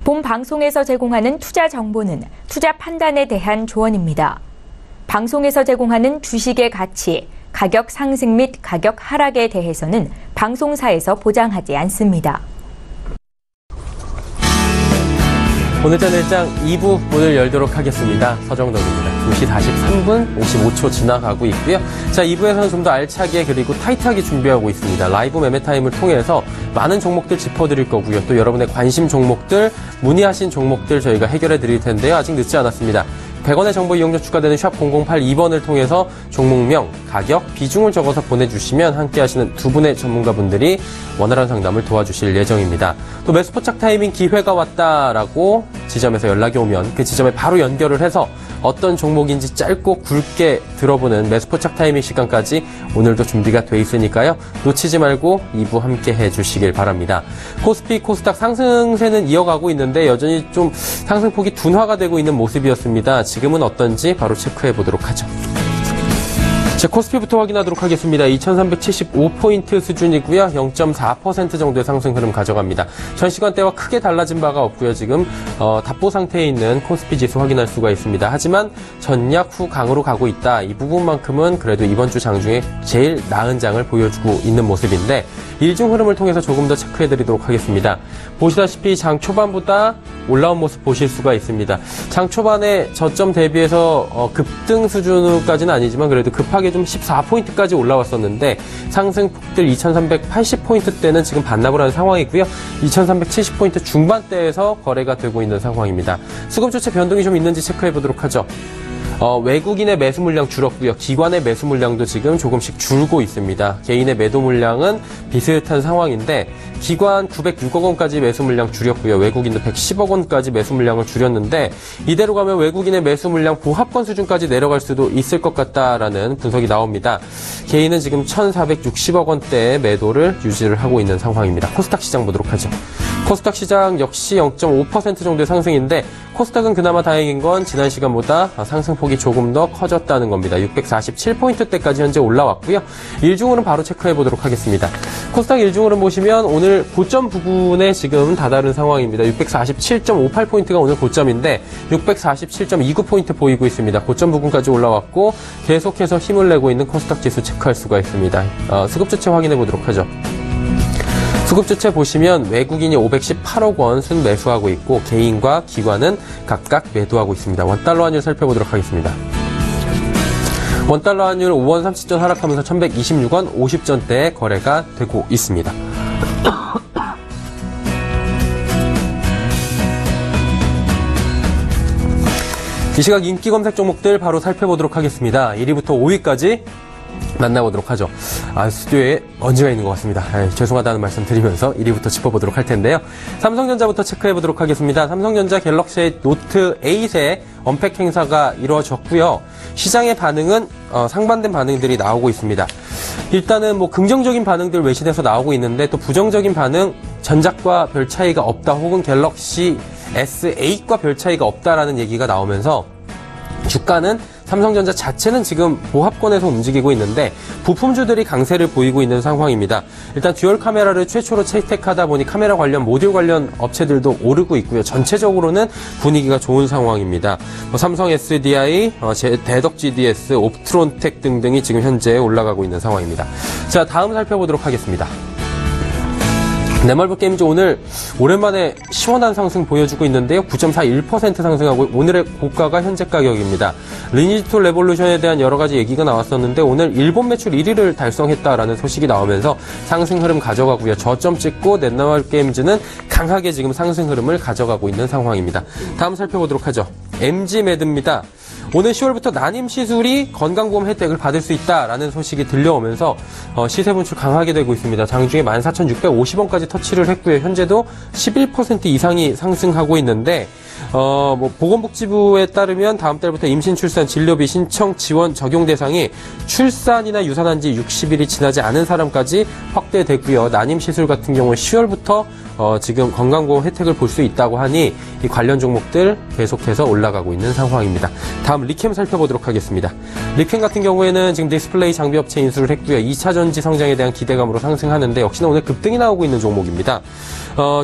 본 방송에서 제공하는 투자 정보는 투자 판단에 대한 조언입니다. 방송에서 제공하는 주식의 가치, 가격 상승 및 가격 하락에 대해서는 방송사에서 보장하지 않습니다. 오늘 짠일장 2부 문을 열도록 하겠습니다. 서정덕입니다. 2시 43분 55초 지나가고 있고요. 자, 2부에서는 좀 더 알차게 그리고 타이트하게 준비하고 있습니다. 라이브 매매 타임을 통해서 많은 종목들 짚어드릴 거고요. 또 여러분의 관심 종목들, 문의하신 종목들 저희가 해결해 드릴 텐데요. 아직 늦지 않았습니다. 100원의 정보 이용료 추가되는 샵 0082번을 통해서 종목명, 가격, 비중을 적어서 보내주시면 함께 하시는 두 분의 전문가분들이 원활한 상담을 도와주실 예정입니다. 또 매수포착 타이밍 기회가 왔다라고 지점에서 연락이 오면 그 지점에 바로 연결을 해서 어떤 종목인지 짧고 굵게 들어보는 매수포착 타이밍 시간까지 오늘도 준비가 돼 있으니까요. 놓치지 말고 2부 함께 해주시길 바랍니다. 코스피, 코스닥 상승세는 이어가고 있는데 여전히 좀 상승폭이 둔화가 되고 있는 모습이었습니다. 지금은 어떤지 바로 체크해 보도록 하죠. 자, 코스피부터 확인하도록 하겠습니다. 2375포인트 수준이고요. 0.4% 정도의 상승 흐름 가져갑니다. 전 시간대와 크게 달라진 바가 없고요. 지금 답보 상태에 있는 코스피 지수 확인할 수가 있습니다. 하지만 전약 후 강으로 가고 있다. 이 부분만큼은 그래도 이번 주 장 중에 제일 나은 장을 보여주고 있는 모습인데 일중 흐름을 통해서 조금 더 체크해드리도록 하겠습니다. 보시다시피 장 초반보다 올라온 모습 보실 수가 있습니다. 장 초반에 저점 대비해서 급등 수준까지는 아니지만 그래도 급하게 좀 14포인트까지 올라왔었는데 상승폭들 2380포인트대는 지금 반납을 하는 상황이고요. 2370포인트 중반대에서 거래가 되고 있는 상황입니다. 수급 주체 변동이 좀 있는지 체크해 보도록 하죠. 외국인의 매수 물량 줄었고요. 기관의 매수 물량도 지금 조금씩 줄고 있습니다. 개인의 매도 물량은 비슷한 상황인데 기관 906억 원까지 매수 물량 줄였고요. 외국인도 110억 원까지 매수 물량을 줄였는데 이대로 가면 외국인의 매수 물량 보합권 수준까지 내려갈 수도 있을 것 같다라는 분석이 나옵니다. 개인은 지금 1,460억 원대의 매도를 유지를 하고 있는 상황입니다. 코스닥 시장 보도록 하죠. 코스닥 시장 역시 0.5% 정도의 상승인데 코스닥은 그나마 다행인 건 지난 시간보다 상승폭이 조금 더 커졌다는 겁니다. 647포인트대까지 현재 올라왔고요. 일중으로는 바로 체크해 보도록 하겠습니다. 코스닥 일중으로 보시면 오늘 고점 부근에 지금 다다른 상황입니다. 647.58포인트가 오늘 고점인데 647.29포인트 보이고 있습니다. 고점 부근까지 올라왔고 계속해서 힘을 내고 있는 코스닥 지수 체크할 수가 있습니다. 수급 주체 확인해 보도록 하죠. 수급 주체 보시면 외국인이 518억 원 순매수하고 있고 개인과 기관은 각각 매도하고 있습니다. 원달러 환율 살펴보도록 하겠습니다. 원달러 환율 5원 30전 하락하면서 1126원 50전대에 거래가 되고 있습니다. 이 시각 인기 검색 종목들 바로 살펴보도록 하겠습니다. 1위부터 5위까지 만나보도록 하죠. 스튜디오에 먼지가 있는 것 같습니다. 죄송하다는 말씀 드리면서 1위부터 짚어보도록 할 텐데요. 삼성전자부터 체크해보도록 하겠습니다. 삼성전자 갤럭시 노트 8의 언팩 행사가 이루어졌고요. 시장의 반응은 상반된 반응들이 나오고 있습니다. 일단은 긍정적인 반응들 외신에서 나오고 있는데 또 부정적인 반응 전작과 별 차이가 없다 혹은 갤럭시 S8과 별 차이가 없다라는 얘기가 나오면서 주가는 삼성전자 자체는 지금 보합권에서 움직이고 있는데 부품주들이 강세를 보이고 있는 상황입니다. 일단 듀얼 카메라를 최초로 채택하다 보니 카메라 관련 모듈 관련 업체들도 오르고 있고요. 전체적으로는 분위기가 좋은 상황입니다. 삼성 SDI, 대덕 GDS, 옵트론텍 등등이 지금 현재 올라가고 있는 상황입니다. 자, 다음 살펴보도록 하겠습니다. 네멀브 게임즈 오늘 오랜만에 시원한 상승 보여주고 있는데요. 9.41% 상승하고 오늘의 고가가 현재 가격입니다. 리니지 툴 레볼루션에 대한 여러 가지 얘기가 나왔었는데 오늘 일본 매출 1위를 달성했다라는 소식이 나오면서 상승 흐름 가져가고요. 저점 찍고 네멀브 게임즈는 강하게 지금 상승 흐름을 가져가고 있는 상황입니다. 다음 살펴보도록 하죠. MG매드입니다. 오늘 10월부터 난임 시술이 건강보험 혜택을 받을 수 있다라는 소식이 들려오면서 시세 분출 강하게 되고 있습니다. 장중에 14,650원까지 터치를 했고요. 현재도 11% 이상이 상승하고 있는데 보건복지부에 따르면 다음 달부터 임신, 출산, 진료비 신청 지원 적용 대상이 출산이나 유산한 지 60일이 지나지 않은 사람까지 확대되고요. 난임 시술 같은 경우는 10월부터 지금 건강보험 혜택을 볼 수 있다고 하니 이 관련 종목들 계속해서 올라가고 있는 상황입니다. 다음 다음 리캠 살펴보도록 하겠습니다. 리캠 같은 경우에는 지금 디스플레이 장비 업체 인수를 했고요. 2차 전지 성장에 대한 기대감으로 상승하는데 역시나 오늘 급등이 나오고 있는 종목입니다.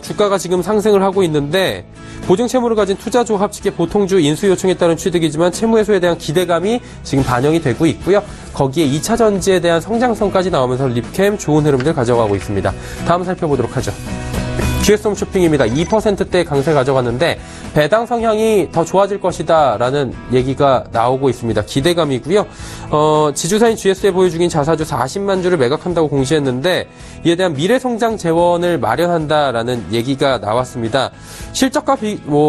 주가가 지금 상승을 하고 있는데 보증 채무를 가진 투자 조합 측의 보통주 인수 요청에 따른 취득이지만 채무 해소에 대한 기대감이 지금 반영이 되고 있고요. 거기에 2차 전지에 대한 성장성까지 나오면서 리캠 좋은 흐름들 가져가고 있습니다. 다음 살펴보도록 하죠. GS홈쇼핑입니다. 2%대 강세 가져갔는데 배당 성향이 더 좋아질 것이다 라는 얘기가 나오고 있습니다. 기대감이고요. 지주사인 GS에 보유 중인 자사주 40만 주를 매각한다고 공시했는데 이에 대한 미래성장 재원을 마련한다라는 얘기가 나왔습니다. 실적과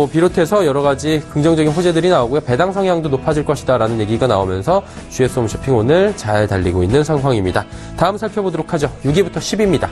비롯해서 여러 가지 긍정적인 호재들이 나오고요. 배당 성향도 높아질 것이다 라는 얘기가 나오면서 GS홈쇼핑 오늘 잘 달리고 있는 상황입니다. 다음 살펴보도록 하죠. 6위부터 10위입니다.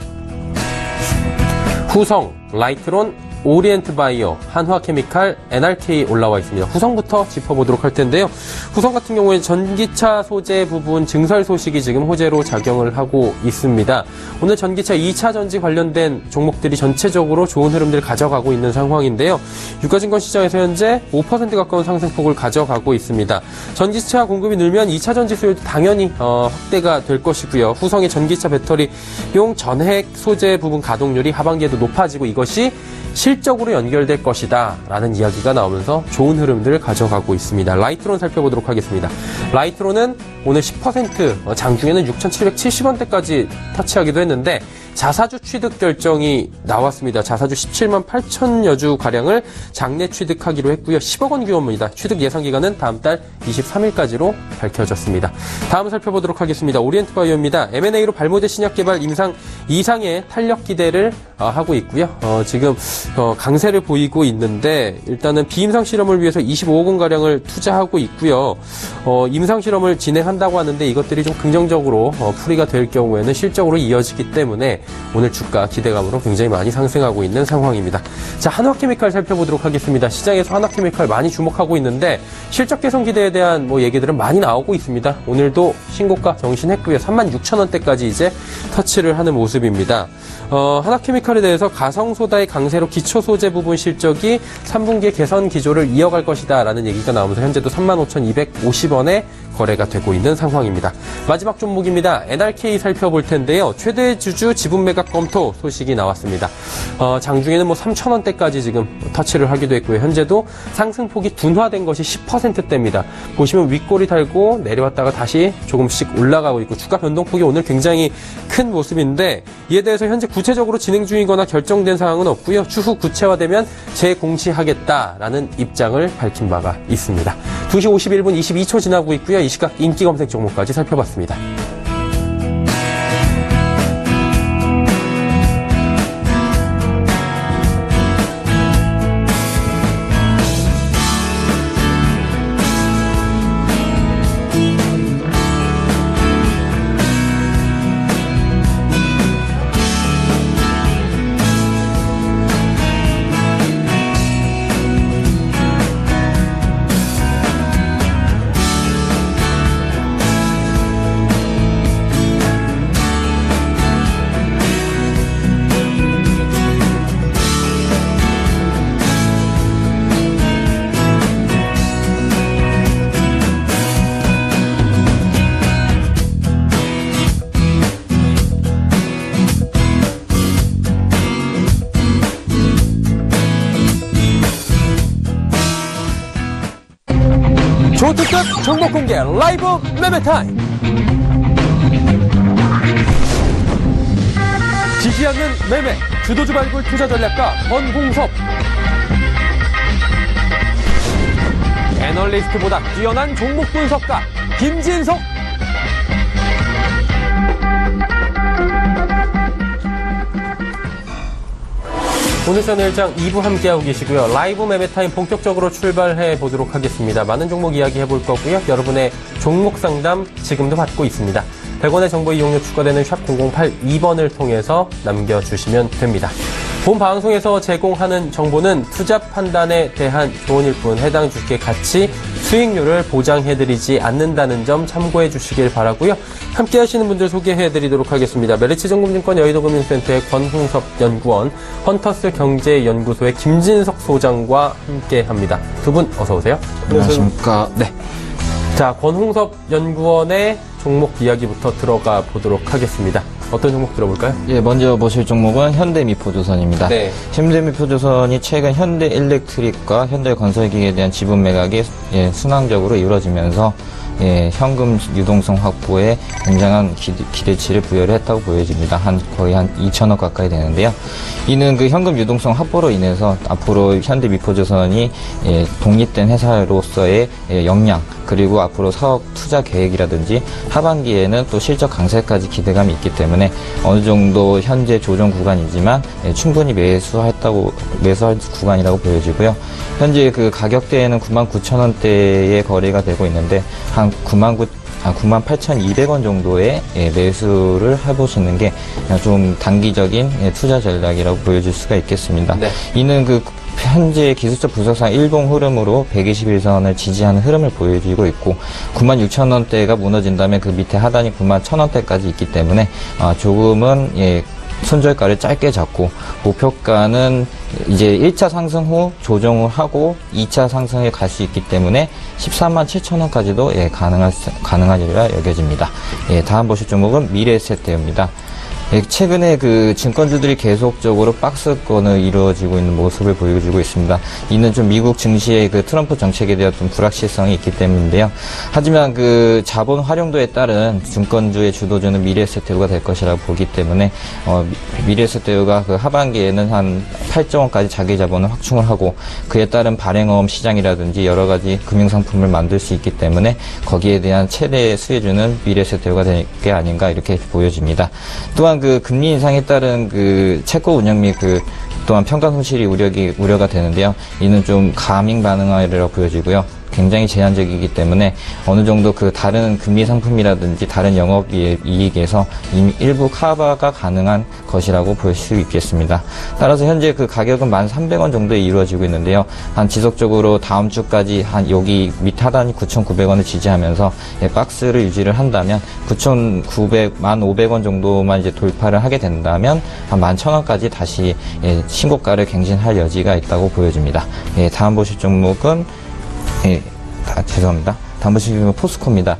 후성, 라이트론, 오리엔트바이오, 한화케미칼, NRK 올라와 있습니다. 후성부터 짚어보도록 할 텐데요. 후성 같은 경우에 전기차 소재 부분 증설 소식이 지금 호재로 작용을 하고 있습니다. 오늘 전기차 2차 전지 관련된 종목들이 전체적으로 좋은 흐름들을 가져가고 있는 상황인데요. 유가증권 시장에서 현재 5% 가까운 상승폭을 가져가고 있습니다. 전기차 공급이 늘면 2차 전지 수요도 당연히 확대가 될 것이고요. 후성의 전기차 배터리용 전핵 소재 부분 가동률이 하반기에도 높아지고 이것이 실적으로 연결될 것이다 라는 이야기가 나오면서 좋은 흐름들을 가져가고 있습니다. 라이트론 살펴보도록 하겠습니다. 라이트론은 오늘 10% 장중에는 6,770원대까지 터치하기도 했는데 자사주 취득 결정이 나왔습니다. 자사주 17만 8천여 주가량을 장내 취득하기로 했고요. 10억 원 규모입니다. 취득 예상 기간은 다음 달 23일까지로 밝혀졌습니다. 다음 살펴보도록 하겠습니다. 오리엔트바이오입니다. M&A로 발모제 신약 개발 이상의 탄력 기대를 하고 있고요. 지금 강세를 보이고 있는데 일단은 비임상 실험을 위해서 25억 원가량을 투자하고 있고요. 임상 실험을 진행한다고 하는데 이것들이 좀 긍정적으로 풀이가 될 경우에는 실적으로 이어지기 때문에 오늘 주가 기대감으로 굉장히 많이 상승하고 있는 상황입니다. 자, 한화케미칼 살펴보도록 하겠습니다. 시장에서 한화케미칼 많이 주목하고 있는데 실적 개선 기대에 대한 얘기들은 많이 나오고 있습니다. 오늘도 신고가 경신했고요. 36,000원대까지 이제 터치를 하는 모습입니다. 한화케미칼에 대해서 가성소다의 강세로 기초 소재 부분 실적이 3분기에 개선 기조를 이어갈 것이다 라는 얘기가 나오면서 현재도 35,250원에 거래가 되고 있는 상황입니다. 마지막 종목입니다. NRK 살펴볼 텐데요. 최대 주주 지분 매각 검토 소식이 나왔습니다. 장중에는 3,000원대까지 지금 터치를 하기도 했고요. 현재도 상승폭이 둔화된 것이 10%대입니다. 보시면 윗골이 달고 내려왔다가 다시 조금씩 올라가고 있고 주가 변동폭이 오늘 굉장히 큰 모습인데 이에 대해서 현재 구체적으로 진행 중이거나 결정된 사항은 없고요. 추후 구체화되면 재공시하겠다라는 입장을 밝힌 바가 있습니다. 2시 51분 22초 지나고 있고요. 이 시각 인기 검색 종목까지 살펴봤습니다. 초특급 종목 공개 라이브 매매 타임. 지지 않는 매매 주도주 발굴 투자 전략가 권홍섭. 애널리스트보다 뛰어난 종목 분석가 김진석. 오늘 저녁장 2부 함께하고 계시고요. 라이브 매매타임 본격적으로 출발해 보도록 하겠습니다. 많은 종목 이야기 해볼 거고요. 여러분의 종목 상담 지금도 받고 있습니다. 100원의 정보 이용료 추가되는 샵 0082번을 통해서 남겨주시면 됩니다. 본 방송에서 제공하는 정보는 투자 판단에 대한 조언일 뿐 해당 주식의 가치, 수익률을 보장해드리지 않는다는 점 참고해 주시길 바라고요. 함께 하시는 분들 소개해드리도록 하겠습니다. 메리츠증권증권 여의도금융센터의 권홍섭 연구원, 헌터스 경제연구소의 김진석 소장과 함께합니다. 두 분 어서 오세요. 안녕하십니까. 네. 자, 권홍섭 연구원의 종목 이야기부터 들어가 보도록 하겠습니다. 어떤 종목 들어볼까요? 예, 먼저 보실 종목은 현대미포조선입니다. 네. 현대미포조선이 최근 현대일렉트릭과 현대건설기계에 대한 지분 매각이 순항적으로 이루어지면서 현금 유동성 확보에 굉장한 기대치를 부여를 했다고 보여집니다. 거의 한 2천억 가까이 되는데요. 이는 그 현금 유동성 확보로 인해서 앞으로 현대미포조선이 독립된 회사로서의 역량, 그리고 앞으로 사업 투자 계획이라든지 하반기에는 또 실적 강세까지 기대감이 있기 때문에 어느 정도 현재 조정 구간이지만 충분히 매수할 구간이라고 보여지고요. 현재 그 가격대에는 99,000원대의 거래가 되고 있는데 한 98,200원 정도의 매수를 해보시는 게 좀 단기적인 투자 전략이라고 보여질 수가 있겠습니다. 네. 이는 그 현재 기술적 분석상 일봉 흐름으로 121선을 지지하는 흐름을 보여주고 있고 96,000원대가 무너진다면 그 밑에 하단이 91,000원대까지 있기 때문에 조금은 손절가를 짧게 잡고 목표가는 이제 1차 상승 후 조정을 하고 2차 상승에 갈 수 있기 때문에 147,000원까지도 가능하리라 여겨집니다. 다음 보실 종목은 미래에셋대우입니다. 최근에 그 증권주들이 계속적으로 박스권을 이루어지고 있는 모습을 보여주고 있습니다. 이는 좀 미국 증시의 그 트럼프 정책에 대한 좀 불확실성이 있기 때문인데요. 하지만 그 자본 활용도에 따른 증권주의 주도주는 미래에셋대우가 될 것이라고 보기 때문에 미래에셋대우가 그 하반기에는 한 8조 원까지 자기 자본을 확충을 하고 그에 따른 발행어음 시장이라든지 여러 가지 금융상품을 만들 수 있기 때문에 거기에 대한 최대 수혜주는 미래에셋대우가 될 게 아닌가 이렇게 보여집니다. 또한 그 금리 인상에 따른 그 채권 운영 및 또한 평가 손실이 우려가 되는데요. 이는 좀 가밍 반응이라고 보여지고요. 굉장히 제한적이기 때문에 어느 정도 그 다른 금리 상품이라든지 다른 영업이익에서 이미 일부 커버가 가능한 것이라고 볼 수 있겠습니다. 따라서 현재 그 가격은 1,300원 정도에 이루어지고 있는데요. 한 지속적으로 다음 주까지 한 여기 밑 하단이 9,900원을 지지하면서 박스를 유지를 한다면 1,500원 정도만 이제 돌파를 하게 된다면 한 11,000원까지 다시 신고가를 갱신할 여지가 있다고 보여집니다. 다음 보실 종목은 죄송합니다. 다음 보실 종목은 포스코입니다.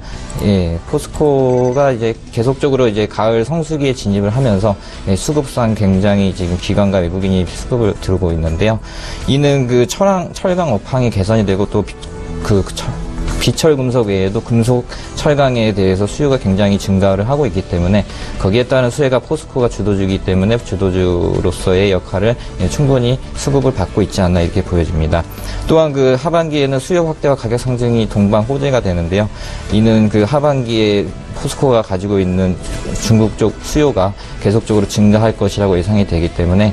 포스코가 이제 계속적으로 이제 가을 성수기에 진입을 하면서 수급상 굉장히 지금 기관과 외국인이 수급을 들고 있는데요. 이는 그 철강 업황이 개선이 되고 또 비철 금속 외에도 금속 철강에 대해서 수요가 굉장히 증가를 하고 있기 때문에 거기에 따른 수혜가 포스코가 주도주이기 때문에 주도주로서의 역할을 충분히 수급을 받고 있지 않나 이렇게 보여집니다. 또한 그 하반기에는 수요 확대와 가격 상승이 동반 호재가 되는데요. 이는 그 하반기에 포스코가 가지고 있는 중국 쪽 수요가 계속적으로 증가할 것이라고 예상이 되기 때문에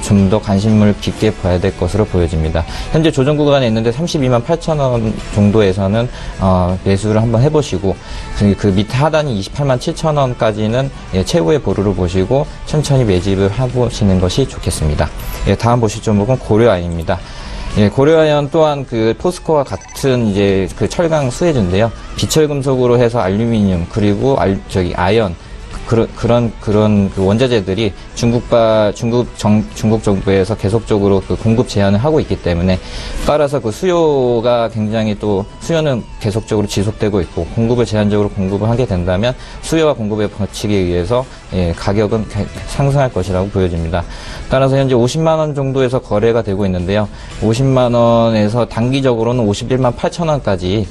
좀 더 관심을 깊게 봐야 될 것으로 보여집니다. 현재 조정 구간에 있는데 328,000원 정도에서는 매수를 한번 해보시고 그 밑에 하단이 287,000원까지는 최고의 보루를 보시고 천천히 매집을 해보시는 것이 좋겠습니다. 다음 보실 종목은 고려아연입니다. 고려아연 또한 그 포스코와 같은 이제 그 철강 수혜주인데요. 비철금속으로 해서 알루미늄 그리고 아연 그런 그 원자재들이 중국 정부에서 계속적으로 그 공급 제한을 하고 있기 때문에 따라서 그 수요가 굉장히 또 수요는 계속적으로 지속되고 있고 공급을 제한적으로 공급을 하게 된다면 수요와 공급에 버티기 위해서 가격은 상승할 것이라고 보여집니다. 따라서 현재 50만 원 정도에서 거래가 되고 있는데요. 50만 원에서 단기적으로는 51만 8천 원까지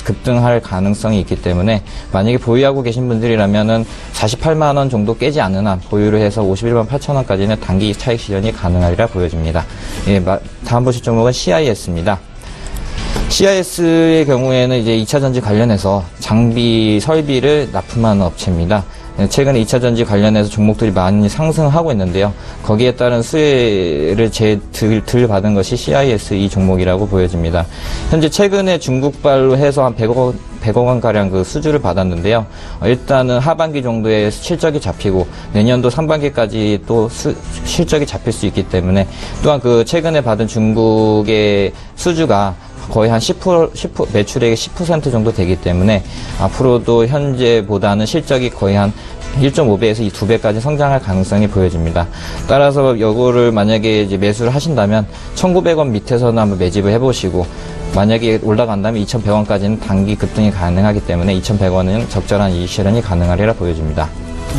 급등할 가능성이 있기 때문에 만약에 보유하고 계신 분들이라면은 48만 원 정도 깨지 않는 한 보유를 해서 51만 8천 원까지는 단기 차익 실현이 가능하리라 보여집니다. 다음 보실 종목은 CIS입니다. CIS의 경우에는 이제 2차 전지 관련해서 장비 설비를 납품하는 업체입니다. 최근에 2차 전지 관련해서 종목들이 많이 상승하고 있는데요. 거기에 따른 수혜를 들 받은 것이 CIS 이 종목이라고 보여집니다. 현재 최근에 중국발로 해서 한 100억 원가량 그 수주를 받았는데요. 일단은 하반기 정도에 실적이 잡히고 내년도 상반기까지 또 실적이 잡힐 수 있기 때문에 또한 그 최근에 받은 중국의 수주가 거의 한 10% 매출액의 10% 정도 되기 때문에 앞으로도 현재보다는 실적이 거의 한 1.5배에서 이 2배까지 성장할 가능성이 보여집니다. 따라서 요거를 만약에 이제 매수를 하신다면 1,900원 밑에서는 한번 매집을 해보시고 만약에 올라간다면 2,100원까지는 단기 급등이 가능하기 때문에 2,100원은 적절한 이익 실현이 가능하리라 보여집니다.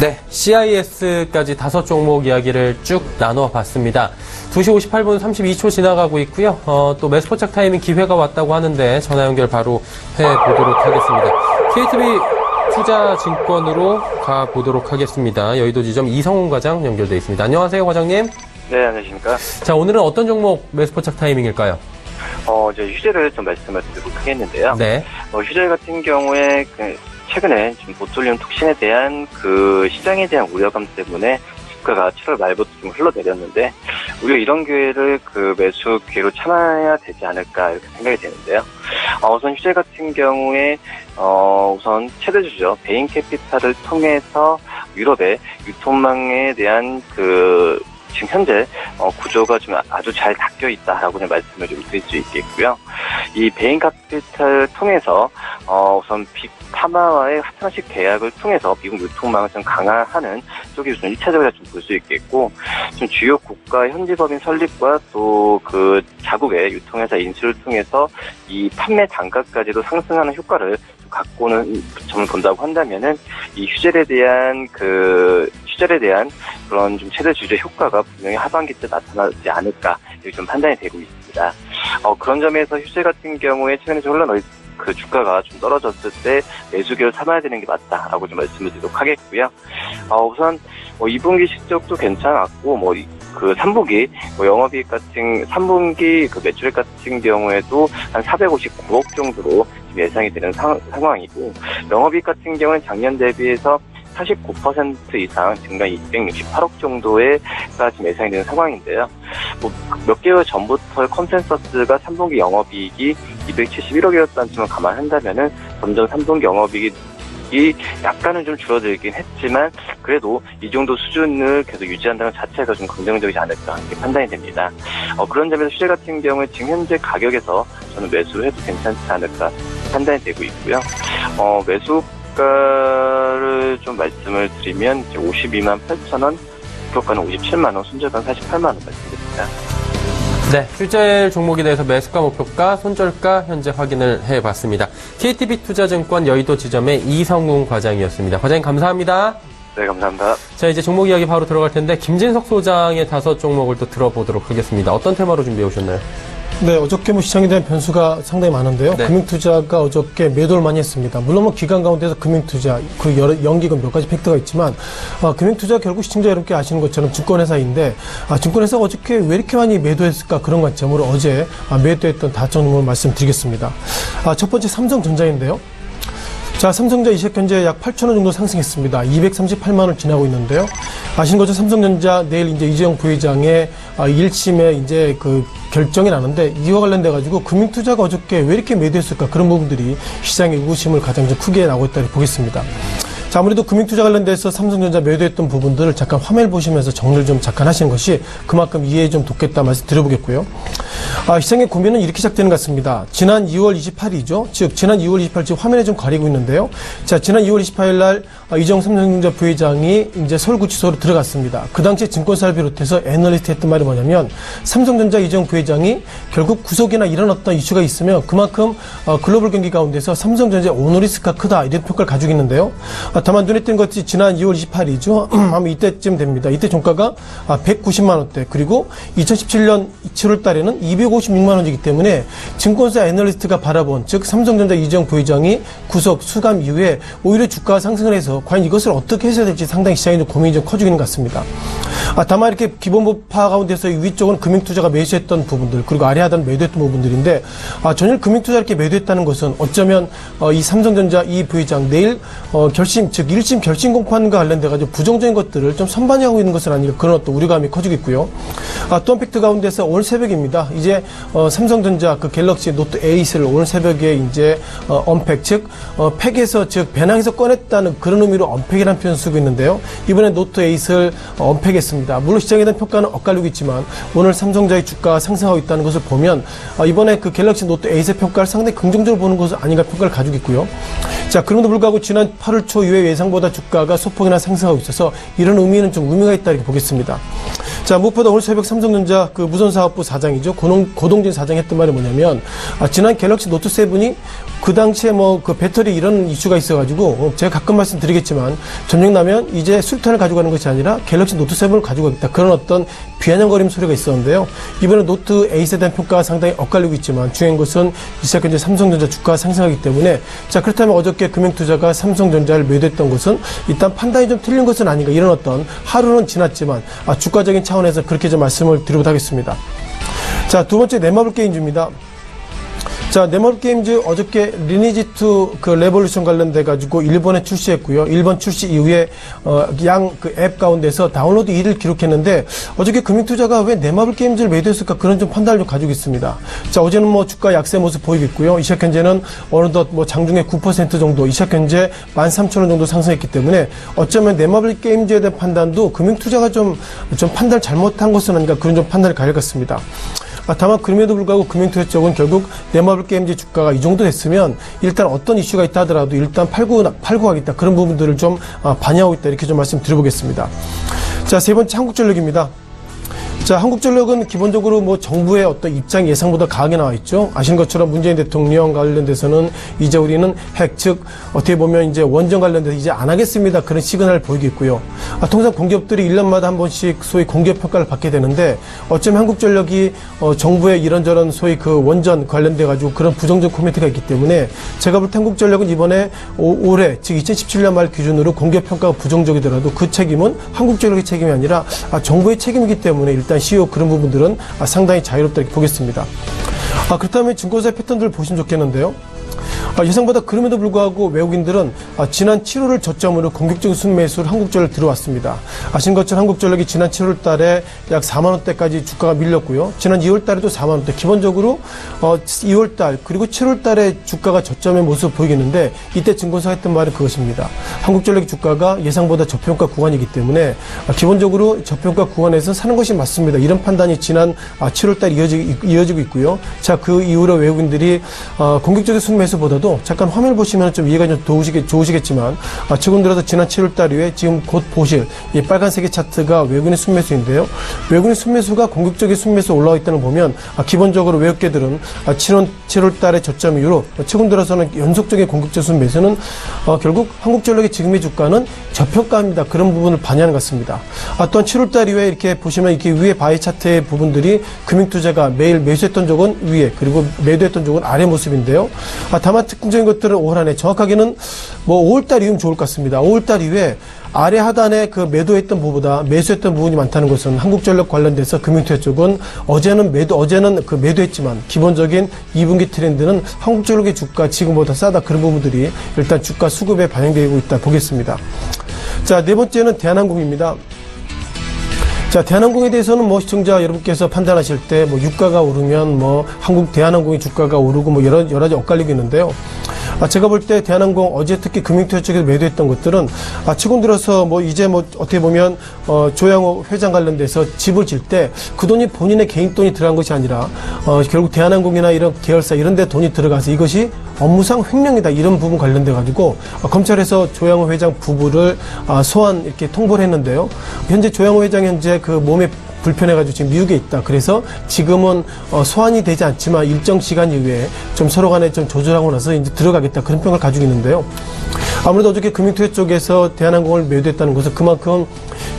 네, CIS까지 5종목 이야기를 쭉 나눠봤습니다. 2시 58분 32초 지나가고 있고요. 또 매수포착 타이밍 기회가 왔다고 하는데 전화 연결 바로 해보도록 하겠습니다. KTB 투자증권으로 가보도록 하겠습니다. 여의도 지점 이성훈 과장 연결돼 있습니다. 안녕하세요, 과장님. 네, 안녕하십니까. 자, 오늘은 어떤 종목 매수포착 타이밍일까요? 이제 휴재를 좀 말씀을 드리도록 하겠는데요. 네. 휴재 같은 경우에 최근에 지금 보톨리움 톡신에 대한 그 시장에 대한 우려감 때문에 주가가 7월 말부터 좀 흘러내렸는데 우리가 이런 기회를 그 매수 기회로 참아야 되지 않을까 이렇게 생각이 되는데요. 우선 휴재 같은 경우에 우선 최대주죠. 베인캐피탈을 통해서 유럽의 유통망에 대한 그 지금 현재 구조가 좀 아주 잘 닦여 있다라고 좀 말씀을 좀 드릴 수 있겠고요. 이 베인캐피탈을 통해서 우선 빅파마와의 하나씩 계약을 통해서 미국 유통망을 좀 강화하는 쪽이 우선 1차적으로 좀 볼 수 있겠고, 좀 주요 국가 현지법인 설립과 또 그 자국의 유통회사 인수를 통해서 이 판매 단가까지도 상승하는 효과를 갖고는 점을 본다고 한다면은 이 휴젤에 대한 그런 좀 최대 주제 효과가 분명히 하반기 때 나타나지 않을까 이렇게 좀 판단이 되고 있습니다. 그런 점에서 휴젤 같은 경우에 최근에 좀 그 주가가 좀 떨어졌을 때 매수기를 삼아야 되는 게 맞다라고 좀 말씀을 드리도록 하겠고요. 우선 2분기 실적도 괜찮았고 그 3분기 영업이익 같은 3분기 그 매출액 같은 경우에도 한 459억 정도로 예상이 되는 상황이고, 영업이익 같은 경우는 작년 대비해서 49% 이상 증가 268억 정도가 지금 예상이 되는 상황인데요. 몇 개월 전부터 컨센서스가 3분기 영업이익이 271억이었다는 점을 감안한다면은 점점 3분기 영업이익이 약간은 좀 줄어들긴 했지만 그래도 이 정도 수준을 계속 유지한다는 것 자체가 좀 긍정적이지 않을까 이렇게 판단이 됩니다. 그런 점에서 휴재 같은 경우에 지금 현재 가격에서 저는 매수를 해도 괜찮지 않을까 판단이 되고 있고요. 매수가를 좀 말씀을 드리면 이제 52만 8천원, 목표가는 57만원, 손절가는 48만원 말씀드립니다. 네, 휴재 종목에 대해서 매수가, 목표가, 손절가 현재 확인을 해봤습니다. KTB 투자증권 여의도 지점의 이성훈 과장이었습니다. 과장님 감사합니다. 네, 감사합니다. 자, 이제 종목 이야기 바로 들어갈 텐데 김진석 소장의 5종목을 또 들어보도록 하겠습니다. 어떤 테마로 준비해 오셨나요? 네, 어저께 시장에 대한 변수가 상당히 많은데요. 네. 금융투자가 어저께 매도를 많이 했습니다. 물론 기간 가운데서 금융투자, 그 연기금 몇 가지 팩트가 있지만, 금융투자 결국 시청자 여러분께 아시는 것처럼 증권회사인데, 증권회사가 어저께 왜 이렇게 많이 매도했을까 그런 관점으로 어제 매도했던 5종목을 말씀드리겠습니다. 첫 번째 삼성전자인데요. 자, 삼성전자 이 시각 현재 약 8,000원 정도 상승했습니다. 238만원을 지나고 있는데요. 아시는 것처럼 삼성전자 내일 이제 이재용 부회장의 1심에 이제 그 결정이 나는데 이와 관련돼가지고 금융투자가 어저께 왜 이렇게 매도했을까 그런 부분들이 시장의 의구심을 가장 좀 크게 나오고 있다고 보겠습니다. 자, 아무래도 금융투자 관련돼서 삼성전자 매도했던 부분들을 잠깐 화면을 보시면서 정리를 좀 잠깐 하시는 것이 그만큼 이해에 좀 돕겠다 말씀 드려보겠고요. 시장의 고민은 이렇게 시작되는 것 같습니다. 지난 2월 28일이죠. 즉, 지난 2월 28일 지금 화면에 좀 가리고 있는데요. 자, 지난 2월 28일 날 이재용 삼성전자 부회장이 이제 서울구치소로 들어갔습니다. 그 당시에 증권사를 비롯해서 애널리스트 했던 말이 뭐냐면 삼성전자 이재용 부회장이 결국 구속이나 이런 어떤 이슈가 있으면 그만큼 글로벌 경기 가운데서 삼성전자의 오너리스크가 크다 이런 평가를 가지고 있는데요. 다만 눈에 띈 것이 지난 2월 28일이죠. 아마 이때쯤 됩니다. 이때 종가가 190만 원대 그리고 2017년 7월 달에는 256만 원이기 때문에 증권사 애널리스트가 바라본 즉 삼성전자 이재용 부회장이 구속 수감 이후에 오히려 주가가 상승을 해서 과연 이것을 어떻게 해서야 될지 상당히 시장이 좀 고민이 좀 커지고 있는 것 같습니다. 다만 이렇게 기본파 가운데서 위쪽은 금융투자가 매수했던 부분들 그리고 아래 하단은 매도했던 부분들인데 전일 금융투자 이렇게 매도했다는 것은 어쩌면 이 삼성전자 이 부회장 내일 결심 즉 1심 결심 공판과 관련돼가지고 부정적인 것들을 좀 선반영하고 있는 것은 아닌가 그런 어떤 우려감이 커지고 있고요. 또 한 팩트 가운데서 오늘 새벽입니다. 이제 삼성전자 그 갤럭시 노트 8을 오늘 새벽에 이제 언팩 즉 팩에서 즉 배낭에서 꺼냈다는 그런 의미로 언팩이라는 표현을 쓰고 있는데요. 이번에 노트 8을 언팩했습니다. 있습니다. 물론 시장에 대한 평가는 엇갈리고 있지만 오늘 삼성전자의 주가가 상승하고 있다는 것을 보면 이번에 그 갤럭시 노트 8의 평가를 상당히 긍정적으로 보는 것은 아닌가 평가를 가지고 있고요. 자, 그럼에도 불구하고 지난 8월 초 이후에 예상보다 주가가 소폭이나 상승하고 있어서 이런 의미는 좀 의미가 있다 이렇게 보겠습니다. 자, 무엇보다 오늘 새벽 삼성전자 그 무선사업부 사장이죠. 고동진 사장이 했던 말이 뭐냐면, 지난 갤럭시 노트 7이 그 당시에 뭐 그 배터리 이런 이슈가 있어가지고 제가 가끔 말씀드리겠지만 전력나면 이제 수류탄을 가져가는 것이 아니라 갤럭시 노트 7을 가지고 있다. 그런 어떤 비아냥거림 소리가 있었는데요. 이번에 노트 8에 대한 평가가 상당히 엇갈리고 있지만 중요한 것은 이 시각 현재 삼성전자 주가가 상승하기 때문에 자, 그렇다면 어저께 금융투자가 삼성전자를 매도했던 것은 일단 판단이 좀 틀린 것은 아닌가 이런 어떤 하루는 지났지만 주가적인 차원에서 그렇게 좀 말씀을 드리도록 하겠습니다. 자, 두 번째 넷마블 게임즈입니다. 자, 넷마블 게임즈 어저께 리니지2 그 레볼루션 관련돼가지고 일본에 출시했고요. 일본 출시 이후에, 양 그 앱 가운데서 다운로드 1위를 기록했는데 어저께 금융투자가 왜 넷마블 게임즈를 매도했을까 그런 좀 판단을 좀 가지고 있습니다. 자, 어제는 뭐 주가 약세 모습 보이고 있고요. 이 시각 현재는 어느덧 뭐 장중에 9% 정도, 이 시각 현재 13,000원 정도 상승했기 때문에 어쩌면 넷마블 게임즈에 대한 판단도 금융투자가 좀 판단을 잘못한 것은 아닌가 그런 좀 판단을 가져갔습니다. 다만 그럼에도 불구하고 금융투자 쪽은 결국 넷마블 게임즈 주가가 이 정도 됐으면 일단 어떤 이슈가 있다 하더라도 일단 팔고 가겠다 그런 부분들을 좀 반영하고 있다 이렇게 좀 말씀드려보겠습니다. 자, 세 번째 한국전력입니다. 자, 한국전력은 기본적으로 뭐 정부의 어떤 입장 예상보다 강하게 나와 있죠. 아시는 것처럼 문재인 대통령 관련돼서는 이제 우리는 핵, 즉 어떻게 보면 이제 원전 관련돼서 이제 안 하겠습니다. 그런 시그널을 보이고 있고요. 통상 공기업들이 1년마다 한 번씩 소위 공기업 평가를 받게 되는데 어쩌면 한국전력이 정부의 이런저런 소위 그 원전 관련돼 가지고 그런 부정적 코멘트가 있기 때문에 제가 볼 때 한국전력은 이번에 올해 즉 2017년 말 기준으로 공기업 평가가 부정적이더라도 그 책임은 한국전력의 책임이 아니라 정부의 책임이기 때문에 일단 CEO 그런 부분들은 상당히 자유롭다 이렇게 보겠습니다. 그렇다면 증권사의 패턴들을 보시면 좋겠는데요. 예상보다 그럼에도 불구하고 외국인들은 지난 7월을 저점으로 공격적인 순매수를 한국전력 들어왔습니다. 아시는 것처럼 한국전력이 지난 7월 달에 약 4만 원대까지 주가가 밀렸고요. 지난 2월 달에도 4만 원대. 기본적으로 2월 달 그리고 7월 달에 주가가 저점의 모습을 보이겠는데 이때 증권사가 했던 말은 그것입니다. 한국전력의 주가가 예상보다 저평가 구간이기 때문에 기본적으로 저평가 구간에서 사는 것이 맞습니다. 이런 판단이 지난 7월 달 이어지고 있고요. 자, 그 이후로 외국인들이 공격적인 순매수보다도 잠깐 화면을 보시면 좀 이해가 좀 좋으시겠지만 최근 들어서 지난 7월 달 이후에 지금 곧 보실 이 빨간색의 차트가 외국인의 순매수인데요. 외국인의 순매수가 공격적인 순매수 올라와 있다는 걸 보면 기본적으로 외국계들은 7월 달의 저점 이후로 최근 들어서는 연속적인 공격적 순매수는 결국 한국전력의 지금의 주가는 저평가입니다. 그런 부분을 반영하는 것 같습니다. 또한 7월 달 이후에 이렇게 보시면 이렇게 위에 바이 차트의 부분들이 금융투자가 매일 매수했던 쪽은 위에 그리고 매도했던 쪽은 아래 모습인데요. 다만 특징적인 것들은 올 한 해 정확하게는 뭐 5월달 이후면 좋을 것 같습니다. 5월달 이후에 아래 하단에 그 매도했던 부분보다 매수했던 부분이 많다는 것은 한국전력 관련돼서 금융투자 쪽은 어제는 그 매도했지만 기본적인 2분기 트렌드는 한국전력의 주가 지금보다 싸다 그런 부분들이 일단 주가 수급에 반영되고 있다 보겠습니다. 자, 네 번째는 대한항공입니다. 자, 대한항공에 대해서는 뭐 시청자 여러분께서 판단하실 때 뭐 유가가 오르면 뭐 한국 대한항공의 주가가 오르고 뭐 여러 가지 엇갈리고 있는데요. 제가 볼 때 대한항공 어제 특히 금융투자 쪽에서 매도했던 것들은 최근 들어서 뭐 이제 뭐 어떻게 보면 조양호 회장 관련돼서 집을 질 때 그 돈이 본인의 개인 돈이 들어간 것이 아니라 결국 대한항공이나 이런 계열사 이런 데 돈이 들어가서 이것이 업무상 횡령이다 이런 부분 관련돼 가지고 검찰에서 조양호 회장 부부를 소환 이렇게 통보를 했는데요. 현재 조양호 회장 현재 그 몸에 불편해가지고 지금 미국에 있다. 그래서 지금은 소환이 되지 않지만 일정 시간 이후에 좀 서로 간에 좀 조절하고 나서 이제 들어가겠다. 그런 평을 가지고 있는데요. 아무래도 어저께 금융투자 쪽에서 대한항공을 매도했다는 것은 그만큼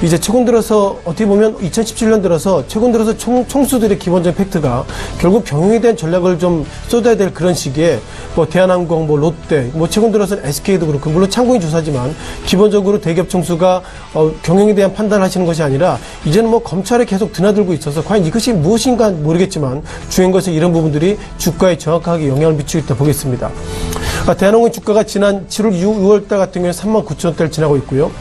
이제 최근 들어서 어떻게 보면 2017년 들어서 최근 들어서 총수들의 기본적인 팩트가 결국 경영에 대한 전략을 좀 쏟아야 될 그런 시기에 뭐 대한항공, 뭐 롯데, 뭐 최근 들어서는 SK도 그렇고 물론 참고인 조사지만 기본적으로 대기업 총수가 경영에 대한 판단을 하시는 것이 아니라 이제는 뭐 검찰에 계속 드나들고 있어서 과연 이것이 무엇인가 모르겠지만 중요한 것은 이런 부분들이 주가에 정확하게 영향을 미치고 있다 보겠습니다. 대한항공 주가가 지난 7월 6월달 같은 경우에 39,000원대를 지나고 있고요.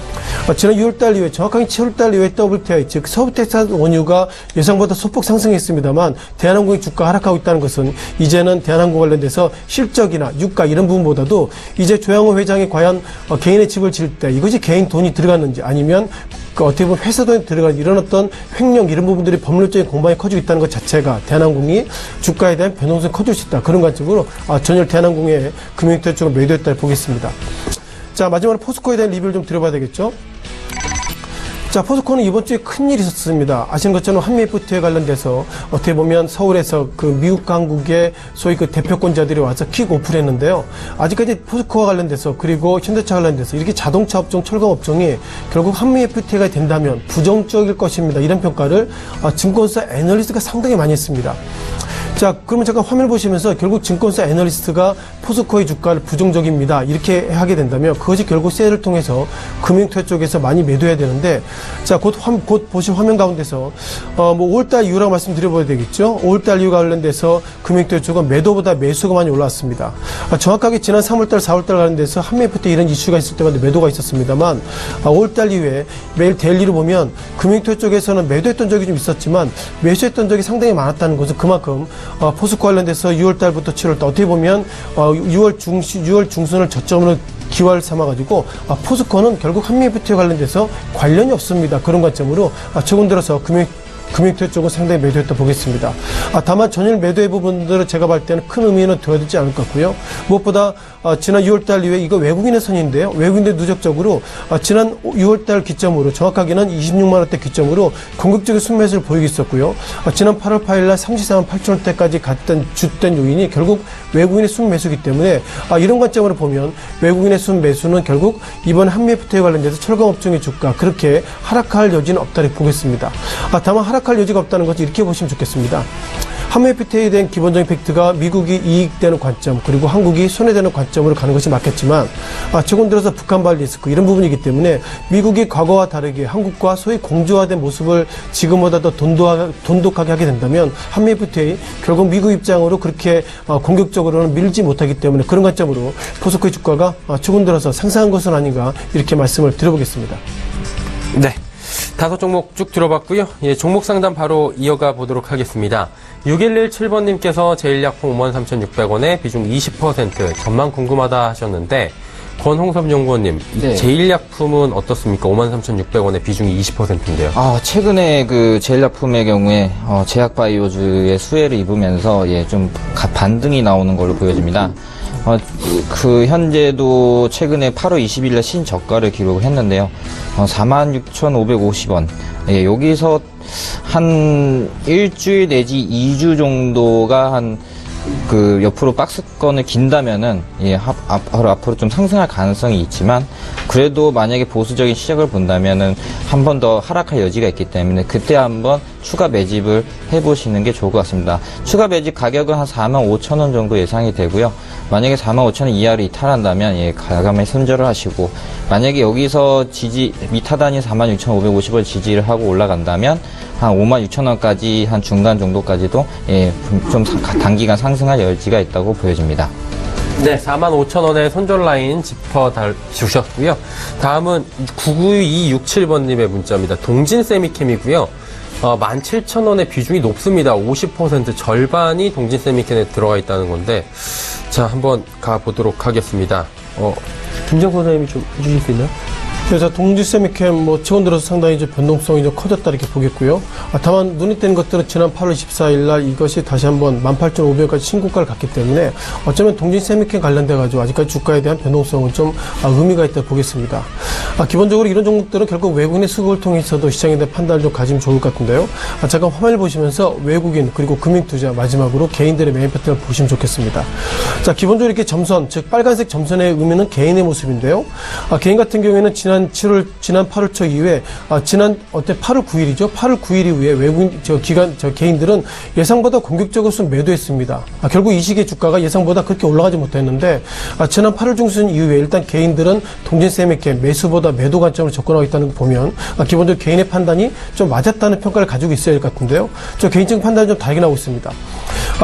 지난 6월달 이후에 정확하게 7월달 이후에 WTI 즉 서부텍사스 원유가 예상보다 소폭 상승했습니다만 대한항공의 주가 하락하고 있다는 것은 이제는 대한항공 관련돼서 실적이나 유가 이런 부분보다도 이제 조양호 회장이 과연 개인의 집을 지을 때 이것이 개인 돈이 들어갔는지 아니면 어떻게 보면 회사 돈이 들어간 이런 어떤 횡령 이런 부분들이 법률적인 공방이 커지고 있다는 것 자체가 대한항공이 주가에 대한 변동성이 커질 수 있다. 그런 관점으로 전혀 대한항공의 금융투자 쪽을 매도했다고 보겠습니다. 자, 마지막으로 포스코에 대한 리뷰를 좀 드려봐야 되겠죠. 자, 포스코는 이번 주에 큰일이 있었습니다. 아시는 것처럼 한미 FTA에 관련돼서 어떻게 보면 서울에서 그 미국 강국의 소위 그 대표권자들이 와서 킥오프를 했는데요. 아직까지 포스코와 관련돼서 그리고 현대차 관련돼서 이렇게 자동차 업종, 철강 업종이 결국 한미 FTA가 된다면 부정적일 것입니다. 이런 평가를 증권사 애널리스트가 상당히 많이 했습니다. 자, 그러면 잠깐 화면을 보시면서 결국 증권사 애널리스트가 포스코의 주가를 부정적입니다. 이렇게 하게 된다면 그것이 결국 세일을 통해서 금융투자 쪽에서 많이 매도해야 되는데 자, 곧 보실 화면 가운데서 뭐 5월달 이후라고 말씀드려봐야 되겠죠. 5월달 이후 관련돼서 금융투자 쪽은 매도보다 매수가 많이 올라왔습니다. 정확하게 지난 3월달, 4월달 관련돼서 한미 FTA 이런 이슈가 있을 때마다 매도가 있었습니다만 5월달 이후에 매일 데일리로 보면 금융투자 쪽에서는 매도했던 적이 좀 있었지만 매수했던 적이 상당히 많았다는 것은 그만큼 포스코 관련돼서 6월달부터 7월달 어떻게 보면 6월 중순을 저점으로 기화를 삼아가지고 포스코는 결국 한미 FTA 관련돼서 관련이 없습니다. 그런 관점으로 최근 들어서 금융투자 쪽은 상당히 매도했다 보겠습니다. 다만 전일 매도의 부분들은 제가 볼 때는 큰 의미는 두어지지 않을 것 같고요. 무엇보다 지난 6월달 이후에 이거 외국인의 선인데요. 외국인들 누적적으로 지난 6월달 기점으로 정확하게는 26만 원대 기점으로 공격적인 순매수를 보이고 있었고요. 지난 8월 8일날 34만 8천 원대까지 갔던 주된 요인이 결국 외국인의 순매수이기 때문에 이런 관점으로 보면 외국인의 순매수는 결국 이번 한미 FTA 관련돼서 철강 업종의 주가 그렇게 하락할 여지는 없다고 보겠습니다. 다만 하락할 여지가 없다는 것을 이렇게 보시면 좋겠습니다. 한미 FTA에 대한 기본적인 팩트가 미국이 이익되는 관점 그리고 한국이 손해되는 관점으로 가는 것이 맞겠지만 최근 들어서 북한 발 리스크 이런 부분이기 때문에 미국이 과거와 다르게 한국과 소위 공조화된 모습을 지금보다 더 돈독하게 하게 된다면 한미 FTA 결국 미국 입장으로 그렇게 공격적으로는 밀지 못하기 때문에 그런 관점으로 포스코의 주가가 최근 들어서 상승한 것은 아닌가 이렇게 말씀을 드려보겠습니다. 네. 5종목 쭉 들어봤고요. 예, 종목 상담 바로 이어가 보도록 하겠습니다. 6117번님께서 제일약품 53,600원에 비중 20% 전망 궁금하다 하셨는데 권홍섭 연구원님, 네. 제일약품은 어떻습니까? 53,600원에 비중이 20%인데요. 최근에 그 제일약품의 경우에 제약바이오주의 수혜를 입으면서 좀 반등이 나오는 걸로 보여집니다. 그 현재도 최근에 8월 20일에 신저가를 기록했는데요. 46,550원. 여기서 한 일주일 내지 2주 정도가 그 옆으로 박스권을 긴다면은 앞으로 좀 상승할 가능성이 있지만 그래도 만약에 보수적인 시작을 본다면은 한 번 더 하락할 여지가 있기 때문에 그때 한번 추가 매집을 해보시는 게 좋을 것 같습니다. 추가 매집 가격은 한 45,000원 정도 예상이 되고요. 만약에 45,000원 이하를 이탈한다면 과감히 손절을 하시고 만약에 여기서 밑하단이 46,550원 지지를 하고 올라간다면 한 56,000원까지 한 중간 정도까지도 좀 단기간 상승할 여지가 있다고 보여집니다. 네, 45,000원의 손절 라인 짚어주셨고요. 다음은 99267번님의 문자입니다. 동진세미캠이고요. 17,000원의 비중이 높습니다. 50% 절반이 동진세미캠에 들어가 있다는 건데 자, 한번 가보도록 하겠습니다. 김정선 선생님이 좀 해주실 수 있나요? 그래서 동진세미캠 최근 들어서 상당히 이제 변동성이 좀 커졌다 이렇게 보겠고요. 다만 눈이 띄는 것들은 지난 8월 24일 날 이것이 다시 한번 18,500원까지 신고가를 갔기 때문에 어쩌면 동진세미캠 관련돼 가지고 아직까지 주가에 대한 변동성은 좀 의미가 있다 보겠습니다. 기본적으로 이런 종목들은 결국 외국인의 수급을 통해서도 시장에 대한 판단을 좀 가지면 좋을 것 같은데요. 잠깐 화면을 보시면서 외국인 그리고 금융투자 마지막으로 개인들의 메인 패턴을 보시면 좋겠습니다. 자, 기본적으로 이렇게 점선 즉 빨간색 점선의 의미는 개인의 모습인데요. 개인 같은 경우에는 지난 8월 초 이후에 지난 8월 9일이죠. 8월 9일 이후에 외국인 개인들은 예상보다 공격적으로 매도했습니다. 결국 이 시기의 주가가 예상보다 그렇게 올라가지 못했는데 지난 8월 중순 이후에 일단 개인들은 동진세미캠 매수보다 매도 관점으로 접근하고 있다는 거 보면 기본적으로 개인의 판단이 좀 맞았다는 평가를 가지고 있어야 할 것 같은데요. 저 개인적인 판단이 좀 다르게 나오고 있습니다.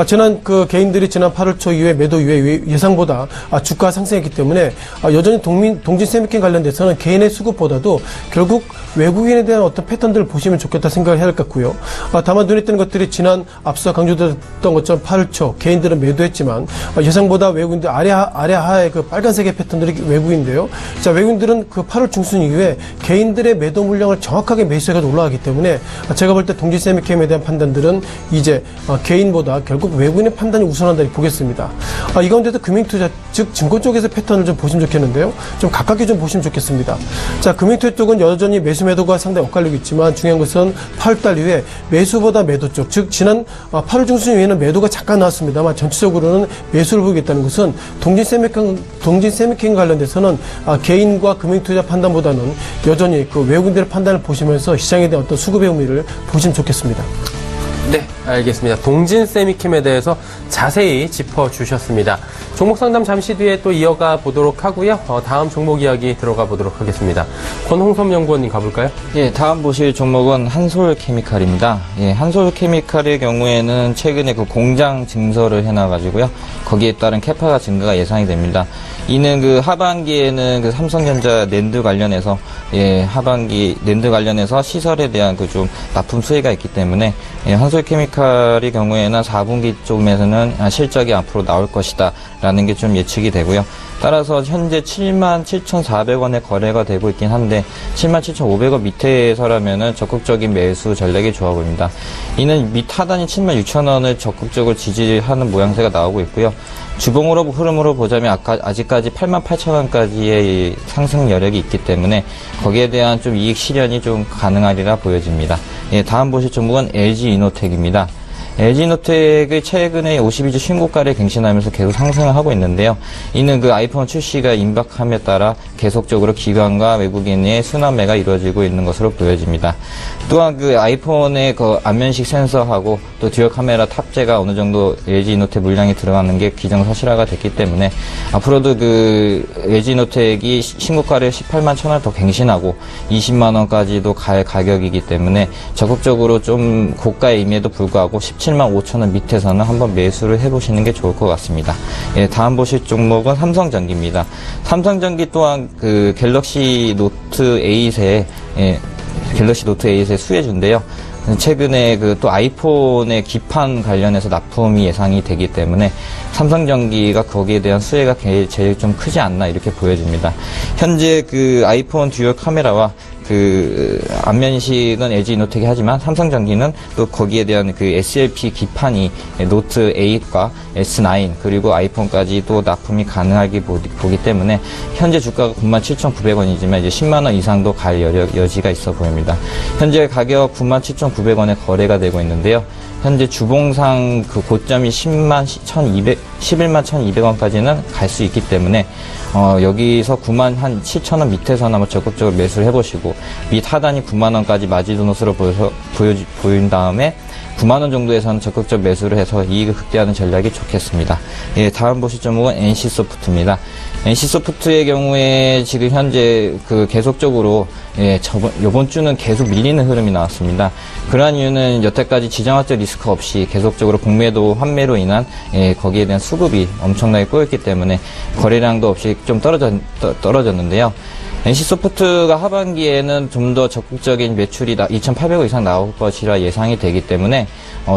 지난 개인들이 지난 8월 초 이후에 매도 이후에 예상보다 주가 상승했기 때문에 여전히 동진 세미캠 관련돼서는 개인의 수급보다도 결국 외국인에 대한 어떤 패턴들을 보시면 좋겠다 생각을 해야 할 것 같고요. 다만 눈에 띄는 것들이 지난 앞서 강조됐던 것처럼 8월 초 개인들은 매도했지만 예상보다 외국인들 아래하의 그 빨간색의 패턴들이 외국인데요. 자, 외국인들은 그 8월 중순 이후에 개인들의 매도 물량을 정확하게 매수해가지고 올라가기 때문에 제가 볼 때 동진 세미캠에 대한 판단들은 이제 개인보다 결국 외국인의 판단이 우선한다 보겠습니다. 이 가운데도 금융투자 즉 증권 쪽에서 패턴을 좀 보시면 좋겠는데요. 좀 가깝게 좀 보시면 좋겠습니다. 자, 금융투자 쪽은 여전히 매도가 상당히 엇갈리고 있지만 중요한 것은 8월달 이후에 매수보다 매도 쪽, 즉 지난 8월 중순 이후에는 매도가 잠깐 나왔습니다만 전체적으로는 매수를 보이겠다는 것은 동진 세미캠 관련돼서는 개인과 금융투자 판단보다는 여전히 그 외국인들의 판단을 보시면서 시장에 대한 어떤 수급의 의미를 보시면 좋겠습니다. 네, 알겠습니다. 동진 세미캠에 대해서 자세히 짚어주셨습니다. 종목 상담 잠시 뒤에 또 이어가 보도록 하고요. 다음 종목 이야기 들어가 보도록 하겠습니다. 권홍섭 연구원님 가볼까요? 예, 다음 보실 종목은 한솔케미칼입니다. 예, 한솔케미칼의 경우에는 최근에 그 공장 증설을 해놔가지고요. 거기에 따른 캐파가 증가가 예상이 됩니다. 이는 그 하반기에는 그 삼성전자 낸드 관련해서 하반기 낸드 관련해서 시설에 대한 그 좀 납품 수혜가 있기 때문에 한솔케미칼의 경우에는 4분기 쪽에서는 실적이 앞으로 나올 것이다 라는 게 좀 예측이 되고요. 따라서 현재 77,400원에 거래가 되고 있긴 한데 77,500원 밑에서라면은 적극적인 매수 전략이 좋아 보입니다. 이는 밑 하단이 76,000원을 적극적으로 지지하는 모양새가 나오고 있고요. 주봉으로 흐름으로 보자면 아직까지 88,000원까지의 상승 여력이 있기 때문에 거기에 대한 좀 이익 실현이 좀 가능하리라 보여집니다. 예, 다음 보실 종목은 LG이노텍입니다. LG이노텍의 최근에 52주 신고가를 갱신하면서 계속 상승을 하고 있는데요. 이는 그 아이폰 출시가 임박함에 따라 계속적으로 기관과 외국인의 순환매가 이루어지고 있는 것으로 보여집니다. 또한 그 아이폰의 그 안면식 센서하고 또 듀얼 카메라 탑재가 어느 정도 LG이노텍 물량이 들어가는 게 기정사실화가 됐기 때문에 앞으로도 그 LG이노텍이 신고가를 18만 1,000원 더 갱신하고 20만 원까지도 갈 가격이기 때문에 적극적으로 좀 고가임에도 불구하고 17만 5천원 밑에서는 한번 매수를 해보시는 게 좋을 것 같습니다. 예, 다음 보실 종목은 삼성전기입니다. 삼성전기 또한 그 갤럭시 노트 8의 갤럭시 노트 8의 수혜주인데요. 최근에 그 또 아이폰의 기판 관련해서 납품이 예상이 되기 때문에 삼성전기가 거기에 대한 수혜가 제일 좀 크지 않나 이렇게 보여집니다. 현재 그 아이폰 듀얼 카메라와 그 안면식은 LG이노텍이 하지만 삼성전기는 또 거기에 대한 그 SLP 기판이 노트 8과 S9 그리고 아이폰까지 또 납품이 가능하게 보기 때문에 현재 주가가 97,900원이지만 이제 10만 원 이상도 갈 여지가 있어 보입니다. 현재 가격 97,900원에 거래가 되고 있는데요. 현재 주봉상 그 고점이 11만 1,200원까지는 갈 수 있기 때문에 여기서 9만 한 7,000원 밑에서는 한번 적극적으로 매수를 해보시고 밑 하단이 9만 원까지 마지노선으로 보인 다음에 9만 원 정도에서는 적극적 매수를 해서 이익을 극대화하는 전략이 좋겠습니다. 예, 다음 보실 종목은 NC소프트입니다. NC소프트의 경우에 지금 현재 그 계속적으로 요번 주는 계속 밀리는 흐름이 나왔습니다. 그러한 이유는 여태까지 지정학적 리스크 없이 계속적으로 공매도 환매로 인한 거기에 대한 수급이 엄청나게 꼬였기 때문에 거래량도 없이 좀 떨어졌는데요. NC소프트가 하반기에는 좀 더 적극적인 매출이 2,800억 이상 나올 것이라 예상이 되기 때문에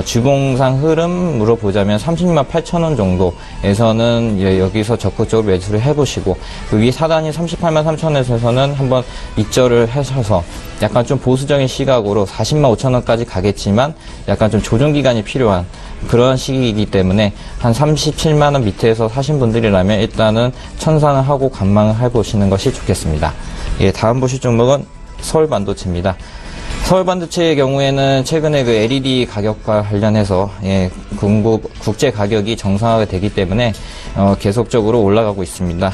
주봉상 흐름으로 보자면 30만 8천원 정도에서는 여기서 적극적으로 매수를 해보시고 그 위 사단이 38만 3천원에서는 한번 입절을 하셔서 약간 좀 보수적인 시각으로 40만 5천원까지 가겠지만 약간 좀 조정기간이 필요한 그런 시기이기 때문에 한 37만원 밑에서 사신 분들이라면 일단은 천산을 하고 관망을 해보시는 것이 좋겠습니다. 예, 다음 보실 종목은 서울반도체입니다. 서울반도체의 경우에는 최근에 그 LED 가격과 관련해서 국제 가격이 정상화가 되기 때문에 계속적으로 올라가고 있습니다.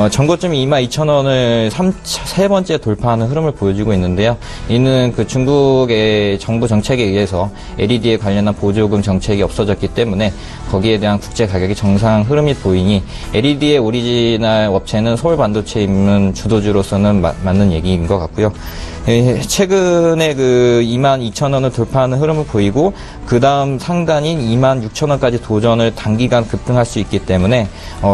전고점이 22,000원을 세 번째 돌파하는 흐름을 보여주고 있는데요. 이는 그 중국의 정부 정책에 의해서 LED에 관련한 보조금 정책이 없어졌기 때문에 거기에 대한 국제 가격이 정상 흐름이 보이니 LED의 오리지널 업체는 서울 반도체 입문 주도주로서는 맞는 얘기인 것 같고요. 최근에 그 22,000원을 돌파하는 흐름을 보이고 그 다음 상단인 26,000원까지 도전을 단기간 급등할 수 있기 때문에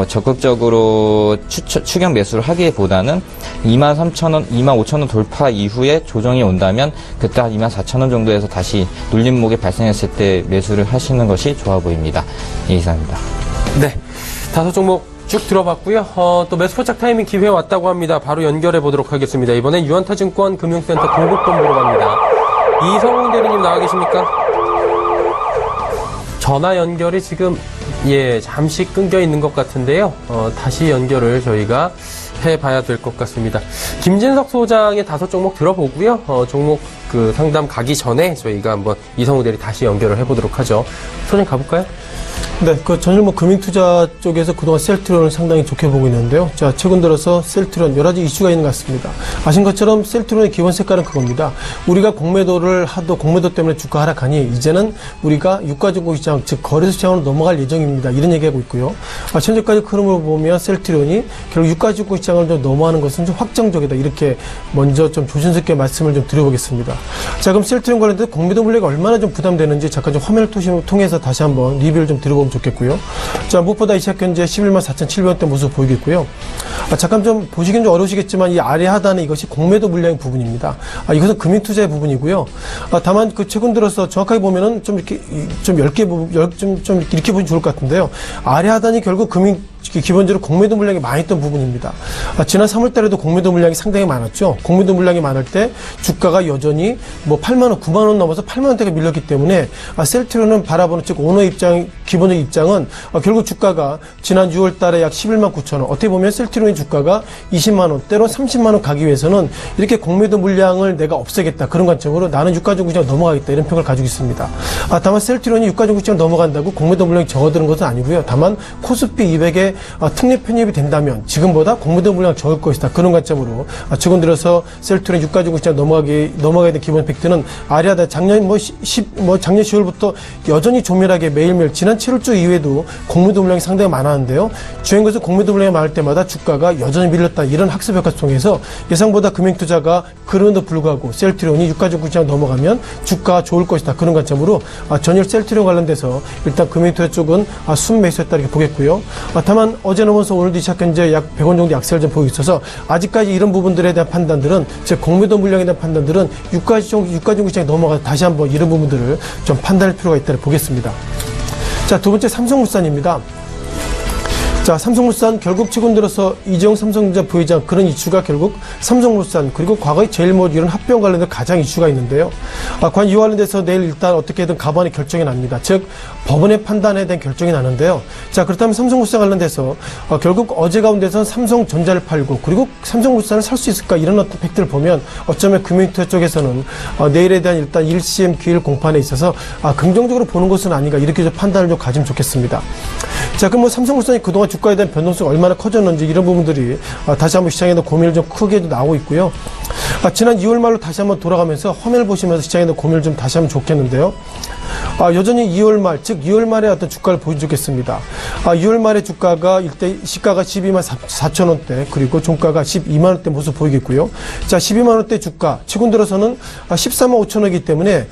적극적으로 추격 매수를 하기보다는 23,000원, 25,000원 돌파 이후에 조정이 온다면 그때 한 24,000원 정도에서 다시 눌림목이 발생했을 때 매수를 하시는 것이 좋아 보입니다. 이상입니다. 네, 5종목 쭉 들어봤고요. 또 매수 포착 타이밍 기회 왔다고 합니다. 바로 연결해 보도록 하겠습니다. 이번엔 유한타증권 금융센터 동국본부로 갑니다. 이성웅 대리님 나와 계십니까? 전화 연결이 지금 잠시 끊겨 있는 것 같은데요. 다시 연결을 저희가 해봐야 될 것 같습니다. 김진석 소장의 5종목 들어보고요. 종목 그 상담 가기 전에 저희가 한번 이성웅 대리 다시 연결을 해보도록 하죠. 소장 가볼까요? 네, 그 전일목 금융투자 쪽에서 그동안 셀트론을 상당히 좋게 보고 있는데요. 자, 최근 들어서 셀트론 여러 가지 이슈가 있는 것 같습니다. 아신 것처럼 셀트론의 기본 색깔은 그겁니다. 우리가 공매도 때문에 주가 하락하니 이제는 우리가 유가증권시장, 즉 거래소 시장으로 넘어갈 예정입니다. 이런 얘기하고 있고요. 현재까지 흐름을 보면 셀트론이 결국 유가증권시장을 좀 넘어가는 것은 좀 확정적이다. 이렇게 먼저 좀 조심스럽게 말씀을 좀 드려보겠습니다. 자, 그럼 셀트론 관련돼서 공매도 물량이 얼마나 좀 부담되는지 잠깐 좀 화면을 통해서 다시 한번 리뷰를 좀 들어보면 좋겠고요. 자, 무엇보다 이 시각 현재 11만 4,700원대 모습 보이겠고요. 잠깐 좀 보시긴 좀 어려우시겠지만 이 아래 하단에 이것이 공매도 물량의 부분입니다. 이것은 금융투자의 부분이고요. 다만 그 최근 들어서 정확하게 보면은 좀 이렇게 이렇게 보면 좋을 것 같은데요. 아래 하단이 결국 기본적으로 공매도 물량이 많이 있던 부분입니다. 지난 3월 달에도 공매도 물량이 상당히 많았죠. 공매도 물량이 많을 때 주가가 여전히 8만원, 9만원 넘어서 8만원대가 밀렸기 때문에 셀트론은 바라보는 즉 오너 기본적 입장은 결국 주가가 지난 6월 달에 약 11만 9천원, 어떻게 보면 셀트론의 주가가 20만원, 때론 30만원 가기 위해서는 이렇게 공매도 물량을 내가 없애겠다. 그런 관점으로 나는 유가증권시장 넘어가겠다. 이런 평을 가지고 있습니다. 다만 셀트론이 유가증권시장 넘어간다고 공매도 물량이 적어드는 것은 아니고요. 다만 코스피 200에 특례 편입이 된다면 지금보다 공매도 물량 적을 것이다. 그런 관점으로 최근 들어서 셀트론 유가증권시장 넘어가야 될 기본 팩트는 아래하다 작년 10월부터 여전히 조밀하게 매일매일 지난 7월주 이후에도 공매도 물량이 상당히 많았는데요. 주행 것은 공매도 물량이 많을 때마다 주가가 여전히 밀렸다. 이런 학습 효과를 통해서 예상보다 금융투자가 그럼에도 불구하고 셀트론이 유가증권시장 넘어가면 주가가 좋을 것이다. 그런 관점으로 전일 셀트론 관련돼서 일단 금융투자 쪽은 순매수했다 이렇게 보겠고요. 다만 어제 넘어서 오늘도 시작 현재 약 100원 정도 약세를 좀 보이고 있어서 아직까지 이런 부분들에 대한 판단들은 즉 공매도 물량에 대한 판단들은 유가증권시장에 넘어가 다시 한번 이런 부분들을 좀 판단할 필요가 있다고 보겠습니다. 자, 두 번째 삼성물산입니다. 자, 삼성물산 결국 최근 들어서 이재용 삼성전자 부회장 그런 이슈가 결국 삼성물산 그리고 과거의 제일모직 이런 합병 관련된 가장 이슈가 있는데요. 과연 이와 관련돼서 내일 일단 어떻게든 가반의 결정이 납니다. 즉 법원의 판단에 대한 결정이 나는데요. 자, 그렇다면 삼성물산 관련돼서 결국 어제 가운데서 삼성전자를 팔고 그리고 삼성물산을 살 수 있을까 이런 어떤 팩트를 보면 어쩌면 금융투자 쪽에서는 내일에 대한 일단 1CM 기일 공판에 있어서 긍정적으로 보는 것은 아닌가 이렇게 좀 판단을 좀 가지면 좋겠습니다. 자, 그럼 삼성물산이 그동안 주가에 대한 변동성이 얼마나 커졌는지 이런 부분들이 다시 한번 시장에도 고민을 좀 크게 나오고 있고요. 지난 2월 말로 다시 한번 돌아가면서 화면을 보시면서 시장에도 고민을 좀 다시 하면 좋겠는데요. 여전히 2월 말, 즉 2월 말에 어떤 주가를 보여주겠습니다. 2월 말에 주가가 시가가 12만 4천 원대, 그리고 종가가 12만 원대 모습 보이겠고요. 자, 12만 원대 주가, 최근 들어서는 13만 5천 원이기 때문에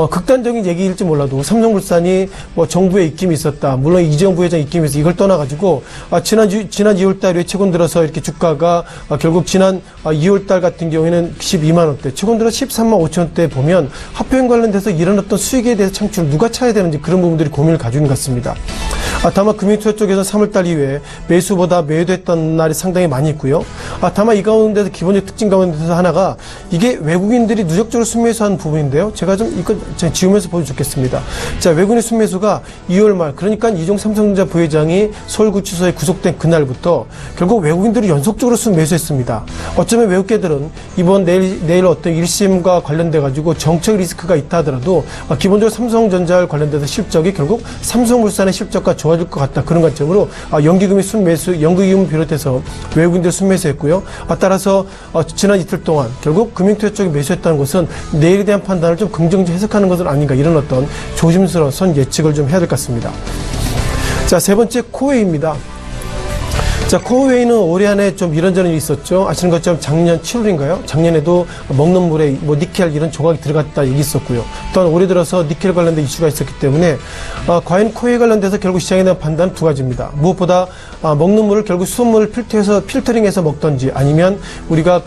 극단적인 얘기일지 몰라도 삼성물산이 정부의 입김이 있었다. 물론 이재용 부회장 입김이 있어 이걸 떠나가지고 지난 2월 달에 최근 들어서 이렇게 주가가 결국 지난 2월 달 같은 경우에는 12만 원대, 최근 들어 13만 5천 원대 보면 합병 관련돼서 이런 어떤 수익에 대해서 창출 누가 차야 되는지 그런 부분들이 고민을 가지고 있는 것 같습니다. 다만 금융투자 쪽에서 3월달 이후에 매수보다 매도했던 날이 상당히 많이 있고요. 다만 이 가운데서 기본적 특징 가운데서 하나가 이게 외국인들이 누적적으로 순매수한 부분인데요. 제가 좀 이거 지우면서 보여주겠습니다. 자, 외국인 순매수가 2월 말, 그러니까 이재용 삼성전자 부회장이 서울구치소에 구속된 그날부터 결국 외국인들이 연속적으로 순매수했습니다. 어쩌면 외국계들은 이번 내일 어떤 1심과 관련돼 가지고 정책 리스크가 있다 하더라도 기본적으로 삼성전자와 관련돼서 실적이 결국 삼성물산의 실적과 좋아질 것 같다. 그런 관점으로 연기금이 순매수, 연기금 비롯해서 외국인들 순매수했고요. 따라서 지난 이틀 동안 결국 금융투자 쪽이 매수했다는 것은 내일에 대한 판단을 좀 긍정적으로 해석하는 것은 아닌가, 이런 어떤 조심스러운 선 예측을 좀 해야 될 것 같습니다. 자, 세 번째 코웨이입니다. 자, 코웨이는 올해 안에 좀 이런저런 일이 있었죠. 아시는 것처럼 작년 7월인가요? 작년에도 먹는 물에 니켈 이런 조각이 들어갔다 얘기 있었고요. 또한 올해 들어서 니켈 관련된 이슈가 있었기 때문에 과연 코웨이 관련돼서 결국 시장에 대한 판단은 두 가지입니다. 무엇보다 먹는 물을 결국 수돗물을 필터링해서 먹던지, 아니면 우리가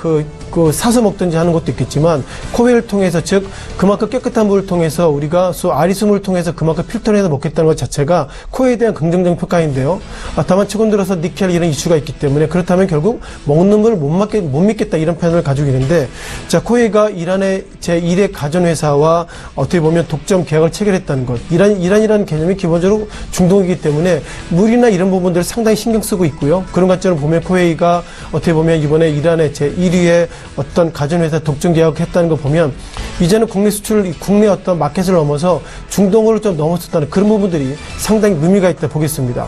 사서 먹든지 하는 것도 있겠지만, 코웨이를 통해서, 즉 그만큼 깨끗한 물을 통해서 우리가 아리수물을 통해서 그만큼 필터링해서 먹겠다는 것 자체가 코웨이에 대한 긍정적인 평가인데요. 다만 최근 들어서 니켈 이런 이슈가 있기 때문에, 그렇다면 결국 먹는 물을 못 믿겠다, 이런 편을 가지고 있는데, 자, 코웨이가 이란의 제1의 가전회사와 어떻게 보면 독점 계약을 체결했다는 것, 이란이라는 개념이 기본적으로 중동이기 때문에 물이나 이런 부분들을 상당히 신경 쓰고 있고요. 그런 관점을 보면 코웨이가 어떻게 보면 이번에 이란의 제1위의 어떤 가전회사 독점 계약했다는 거 보면, 이제는 국내 어떤 마켓을 넘어서 중동으로 좀 넘어섰다는 그런 부분들이 상당히 의미가 있다 보겠습니다.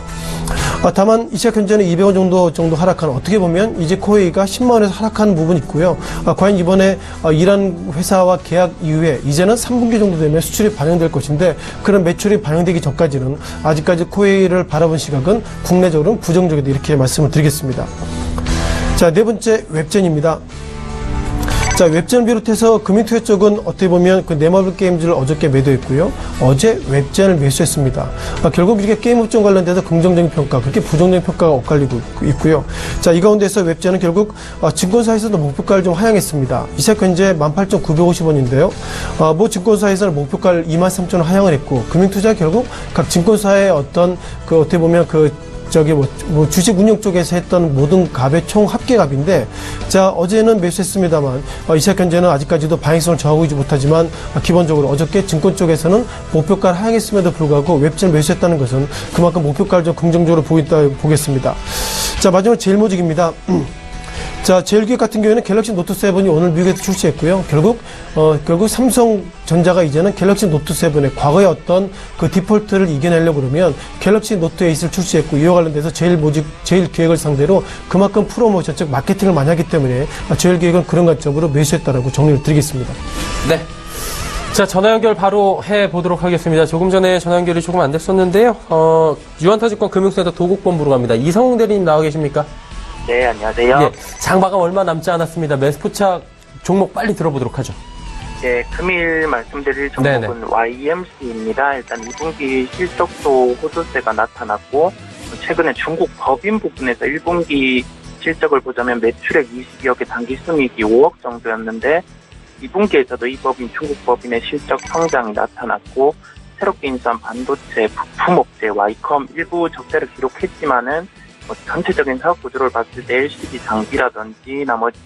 다만 이 시각 현재는 200원 정도 하락한, 어떻게 보면 이제 코웨이가 10만 원에서 하락하는 부분이 있고요. 과연 이번에 이란 회사와 계약 이후에 이제는 3분기 정도 되면 수출이 반영될 것인데, 그런 매출이 반영되기 전까지는 아직까지 코웨이를 바라본 시각은 국내적으로는 부정적이다, 이렇게 말씀을 드리겠습니다. 자, 네 번째 웹젠입니다. 자, 웹젠을 비롯해서 금융투자 쪽은 어떻게 보면 그 네마블 게임즈를 어저께 매도했고요. 어제 웹젠을 매수했습니다. 결국 이렇게 게임 업종 관련돼서 긍정적인 평가, 그렇게 부정적인 평가가 엇갈리고 있고요. 자, 이 가운데서 웹젠은 결국 증권사에서도 목표가를 좀 하향했습니다. 이 시각 현재 18,950원인데요. 증권사에서는 목표가를 23,000원 하향을 했고, 금융투자 결국 각 증권사의 어떤 어떻게 보면 주식 운용 쪽에서 했던 모든 값의 총 합계값인데, 자, 어제는 매수했습니다만, 이 시각 현재는 아직까지도 방향성을 정하고 있지 못하지만, 기본적으로 어저께 증권 쪽에서는 목표가를 하향했음에도 불구하고 웹젠을 매수했다는 것은 그만큼 목표가를 좀 긍정적으로 보인다 보겠습니다. 자, 마지막 제일모직입니다. 자, 제일기획 같은 경우에는 갤럭시 노트 7이 오늘 미국에서 출시했고요. 결국 삼성전자가 이제는 갤럭시 노트 7의 과거의 어떤 그 디폴트를 이겨내려고 그러면 갤럭시 노트 8을 출시했고, 이와 관련돼서 제일기획을 상대로 그만큼 프로모션, 즉 마케팅을 많이 하기 때문에 제일기획은 그런 관점으로 매수했다라고 정리를 드리겠습니다. 네. 자, 전화 연결 바로 해보도록 하겠습니다. 조금 전에 전화 연결이 조금 안 됐었는데요. 유한타증권 금융센터 도곡본부로 갑니다. 이성웅 대리님 나와 계십니까? 네, 안녕하세요. 예, 장 마감 얼마 남지 않았습니다. 매수포착 종목 빨리 들어보도록 하죠. 네, 금일 말씀드릴 종목은 네네. YMC입니다. 일단 2분기 실적도 호조세가 나타났고, 최근에 중국 법인 부분에서 1분기 실적을 보자면 매출액 22억에 당기순이익이 5억 정도였는데, 2분기에서도 이 법인, 중국 법인의 실적 성장이 나타났고, 새롭게 인수한 반도체, 부품업체, 와이컴 일부 적자를 기록했지만은 전체적인 사업 구조를 봤을 때 LCD 장비라든지 나머지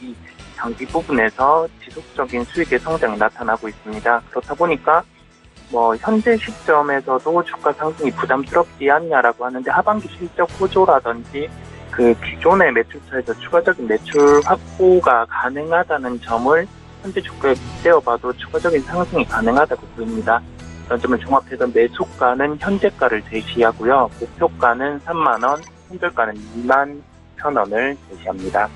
장비 부분에서 지속적인 수익의 성장이 나타나고 있습니다. 그렇다 보니까 현재 시점에서도 주가 상승이 부담스럽지 않냐라고 하는데, 하반기 실적 호조라든지 그 기존의 매출차에서 추가적인 매출 확보가 가능하다는 점을 현재 주가에 빗대어봐도 추가적인 상승이 가능하다고 보입니다. 이런 점을 종합해서 매수가는 현재가를 제시하고요. 목표가는 3만원, 손절가는 21,000원을 제시합니다.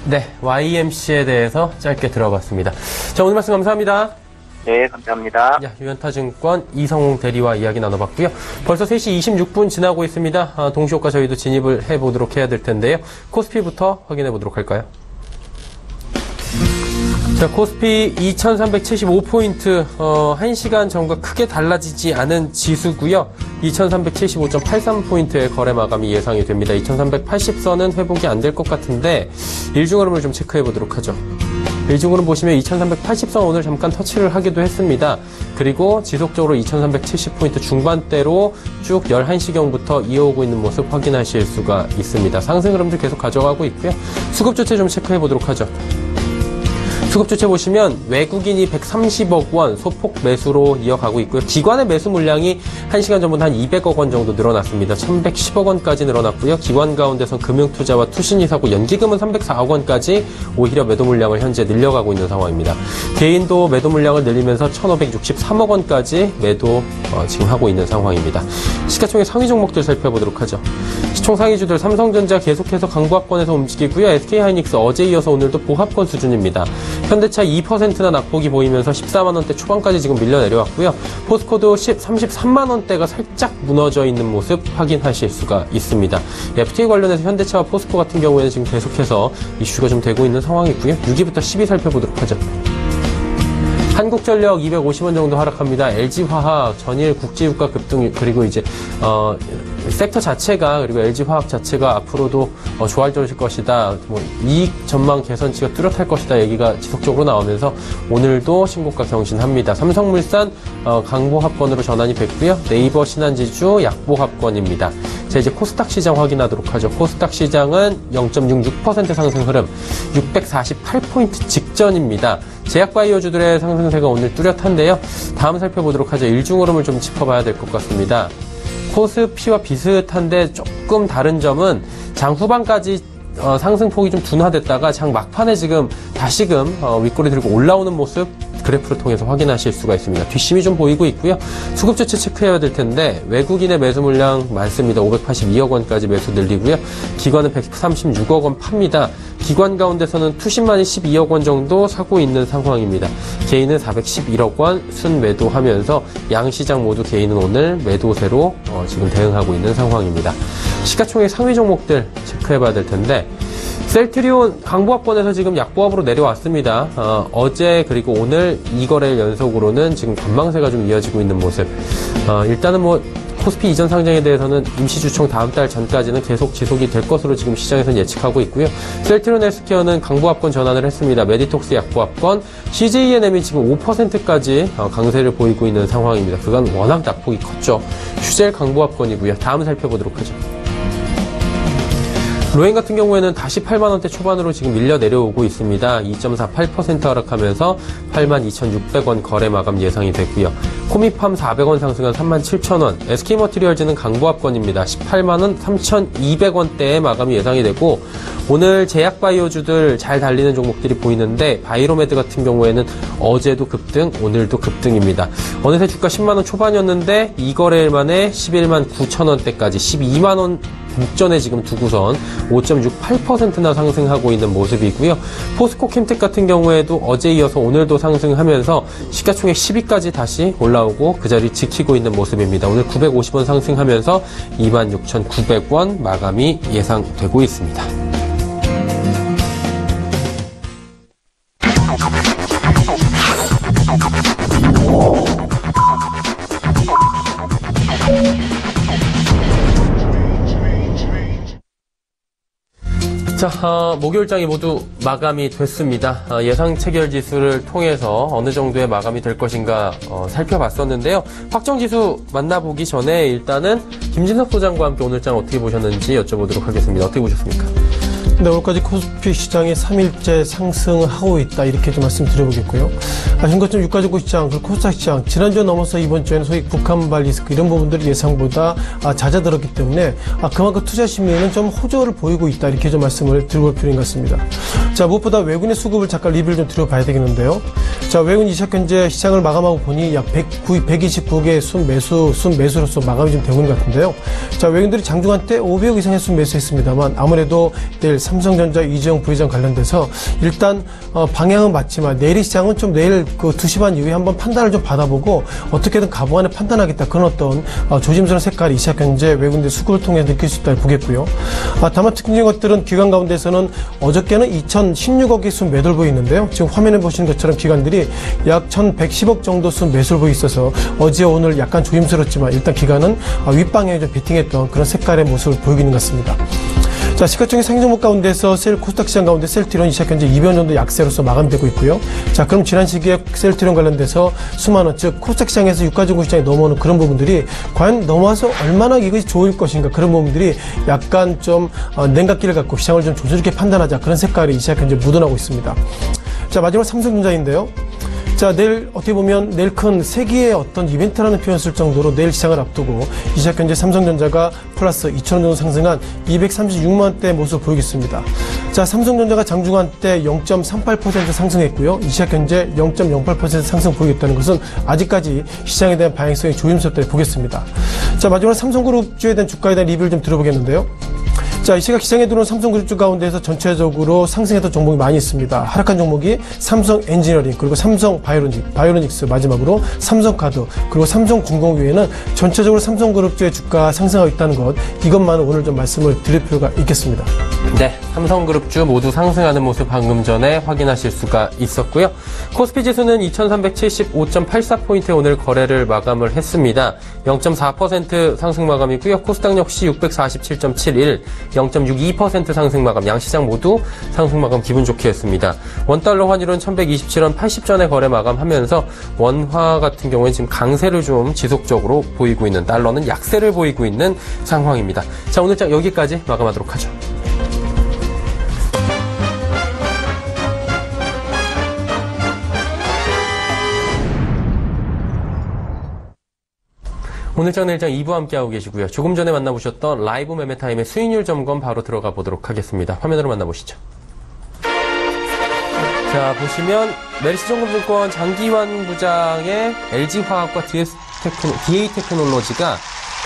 네, YMC에 대해서 짧게 들어봤습니다. 자, 오늘 말씀 감사합니다. 네, 감사합니다. 유한타증권 이성웅 대리와 이야기 나눠봤고요. 벌써 3시 26분 지나고 있습니다. 동시효과 저희도 진입을 해보도록 해야 될 텐데요. 코스피부터 확인해 보도록 할까요? 자, 코스피 2375포인트, 1시간 전과 크게 달라지지 않은 지수고요. 2375.83포인트의 거래 마감이 예상이 됩니다. 2380선은 회복이 안 될 것 같은데, 일중흐름을 좀 체크해 보도록 하죠. 일중흐름 보시면 2380선 오늘 잠깐 터치를 하기도 했습니다. 그리고 지속적으로 2370포인트 중반대로 쭉 11시경부터 이어오고 있는 모습 확인하실 수가 있습니다. 상승 흐름도 계속 가져가고 있고요. 수급 조치 좀 체크해 보도록 하죠. 수급 주체 보시면 외국인이 130억 원 소폭 매수로 이어가고 있고요. 기관의 매수 물량이 1시간 전보다 한 200억 원 정도 늘어났습니다. 1110억 원까지 늘어났고요. 기관 가운데선 금융투자와 투신이 사고 연기금은 304억 원까지 오히려 매도 물량을 현재 늘려가고 있는 상황입니다. 개인도 매도 물량을 늘리면서 1563억 원까지 매도 지금 하고 있는 상황입니다. 시가총액 상위 종목들 살펴보도록 하죠. 시총 상위주들 삼성전자 계속해서 강보합권에서 움직이고요. SK하이닉스 어제 이어서 오늘도 보합권 수준입니다. 현대차 2%나 낙폭이 보이면서 14만원대 초반까지 지금 밀려 내려왔고요. 포스코도 33만원대가 살짝 무너져 있는 모습 확인하실 수가 있습니다. FTA 관련해서 현대차와 포스코 같은 경우에는 지금 계속해서 이슈가 좀 되고 있는 상황이고요. 6위부터 10위 살펴보도록 하죠. 한국전력 250원 정도 하락합니다. LG화학 전일 국제유가 급등 그리고 이제 섹터 자체가 그리고 LG화학 자체가 앞으로도 좋아질 것이다. 뭐 이익 전망 개선치가 뚜렷할 것이다 얘기가 지속적으로 나오면서 오늘도 신고가 경신합니다. 삼성물산 강보합권으로 전환이 됐고요. 네이버 신한지주 약보합권입니다. 자, 이제 코스닥 시장 확인하도록 하죠. 코스닥 시장은 0.66% 상승 흐름, 648포인트 직전입니다. 제약바이오주들의 상승세가 오늘 뚜렷한데요. 다음 살펴보도록 하죠. 일중 흐름을 좀 짚어봐야 될 것 같습니다. 코스피와 비슷한데 조금 다른 점은 장 후반까지 상승폭이 좀 둔화됐다가 장 막판에 지금 다시금 윗꼬리 들고 올라오는 모습 그래프를 통해서 확인하실 수가 있습니다. 뒷심이 좀 보이고 있고요. 수급 주체 체크해야 될 텐데 외국인의 매수 물량 많습니다. 582억 원까지 매수 늘리고요. 기관은 136억 원 팝니다. 기관 가운데서는 투신만이 12억 원 정도 사고 있는 상황입니다. 개인은 411억 원 순매도하면서 양시장 모두 개인은 오늘 매도세로 지금 대응하고 있는 상황입니다. 시가총액 상위 종목들 체크해봐야 될 텐데 셀트리온 강보합권에서 지금 약보합으로 내려왔습니다. 어제 그리고 오늘 2거래일 연속으로는 지금 전망세가 좀 이어지고 있는 모습. 일단은 뭐 코스피 이전 상장에 대해서는 임시주총 다음 달 전까지는 계속 지속이 될 것으로 지금 시장에서는 예측하고 있고요. 셀트리온 헬스케어는 강보합권 전환을 했습니다. 메디톡스 약보합권, CJENM이 지금 5%까지 강세를 보이고 있는 상황입니다. 그건 워낙 낙폭이 컸죠. 슈젤 강보합권이고요. 다음 살펴보도록 하죠. 로엔 같은 경우에는 다시 8만원대 초반으로 지금 밀려 내려오고 있습니다. 2.48% 하락하면서 82,600원 거래 마감 예상이 됐고요. 코미팜 400원 상승한 37,000원, SK머티리얼즈는 강보합권입니다. 18만원 3,200원대의 마감이 예상이 되고 오늘 제약바이오주들 잘 달리는 종목들이 보이는데 바이로메드 같은 경우에는 어제도 급등, 오늘도 급등입니다. 어느새 주가 10만원 초반이었는데 2거래일 만에 11만 9천원대까지 12만원 국전에 지금 두고선 5.68%나 상승하고 있는 모습이고요. 포스코 캠텍 같은 경우에도 어제 이어서 오늘도 상승하면서 시가총액 10위까지 다시 올라오고 그 자리 지키고 있는 모습입니다. 오늘 950원 상승하면서 26,900원 마감이 예상되고 있습니다. 자, 목요일장이 모두 마감이 됐습니다. 예상 체결 지수를 통해서 어느 정도의 마감이 될 것인가 살펴봤었는데요. 확정 지수 만나보기 전에 일단은 김진석 소장과 함께 오늘장 어떻게 보셨는지 여쭤보도록 하겠습니다. 어떻게 보셨습니까? 네, 오늘까지 코스피 시장이 3일째 상승하고 있다 이렇게 좀 말씀드려보겠고요. 아시는 것처럼 유가증권 시장, 그리고 코스닥 시장 지난주에 넘어서 이번 주에는 소위 북한발 리스크 이런 부분들이 예상보다 잦아들었기 때문에 그만큼 투자 심리는 좀 호조를 보이고 있다 이렇게 좀 말씀을 드려볼 필요인 것 같습니다. 자, 무엇보다 외국인의 수급을 잠깐 리뷰를 좀 드려봐야 되겠는데요. 자, 외국인 이샵 현재 시장을 마감하고 보니 약 129개의 순매수로서 마감이 좀 되고 있는 것 같은데요. 자, 외국인들이 장중한 때 500억 이상의 순매수했습니다만 아무래도 내일 삼성전자 이재용 부회장 관련돼서 일단 방향은 맞지만 내일 시장은 좀 내일 그 2시 반 이후에 한번 판단을 좀 받아보고 어떻게든 가보안에 판단하겠다 그런 어떤 조심스러운 색깔이 이 시각 현재 외국인들 수급을 통해 느낄 수 있다 보겠고요. 다만 특징적인 것들은 기관 가운데서는 어저께는 2,016억의 순 매도를 보이는데요. 지금 화면에 보시는 것처럼 기관들이 약 1,110억 정도 순 매수를 보이 있어서 어제 오늘 약간 조심스럽지만 일단 기관은 윗방향에 좀 베팅했던 그런 색깔의 모습을 보이고 있는 것 같습니다. 자, 시가총액 상위 종목 가운데서 코스닥 시장 가운데 셀트리온 이 시각 현재 200원 정도 약세로서 마감되고 있고요. 자, 그럼 지난 시기에 셀트리온 관련돼서 수많은 즉 코스닥 시장에서 유가증권 시장에 넘어오는 그런 부분들이 과연 넘어와서 얼마나 이것이 좋을 것인가 그런 부분들이 약간 좀 냉각기를 갖고 시장을 좀 조절있게 판단하자 그런 색깔이 이 시각 현재 묻어나고 있습니다. 자, 자, 마지막 삼성전자인데요. 자, 내일 어떻게 보면 내일 큰 세기의 어떤 이벤트라는 표현을 쓸 정도로 내일 시장을 앞두고 이 시각 현재 삼성전자가 플러스 2,000원 정도 상승한 236만 원대 모습을 보이겠습니다. 자, 삼성전자가 장중한 때 0.38% 상승했고요. 이 시각 현재 0.08% 상승 보이겠다는 것은 아직까지 시장에 대한 방향성이 조심스럽다고 보겠습니다. 자, 마지막으로 삼성그룹주에 대한 주가에 대한 리뷰를 좀 들어보겠는데요. 자, 이 시각 시장에 들어온 삼성그룹주 가운데서 전체적으로 상승했던 종목이 많이 있습니다. 하락한 종목이 삼성 엔지니어링, 그리고 삼성 바이오로닉스, 마지막으로 삼성카드, 그리고 삼성중공 외에는 전체적으로 삼성그룹주의 주가 상승하고 있다는 것, 이것만은 오늘 좀 말씀을 드릴 필요가 있겠습니다. 네, 삼성그룹주 모두 상승하는 모습 방금 전에 확인하실 수가 있었고요. 코스피 지수는 2375.84포인트에 오늘 거래를 마감을 했습니다. 0.4% 상승 마감이고요. 코스닥 역시 647.71, 0.62% 상승 마감, 양시장 모두 상승 마감 기분 좋게 했습니다. 원달러 환율은 1127원 80전에 거래 마감하면서 원화 같은 경우에 지금 강세를 좀 지속적으로 보이고 있는, 달러는 약세를 보이고 있는 상황입니다. 자, 오늘 장 여기까지 마감하도록 하죠. 오늘장 내일장 2부 함께하고 계시고요. 조금 전에 만나보셨던 라이브 매매타임의 수익률 점검 바로 들어가 보도록 하겠습니다. 화면으로 만나보시죠. 자, 보시면 메리츠증권증권 장기환 부장의 LG화학과 DA테크놀로지가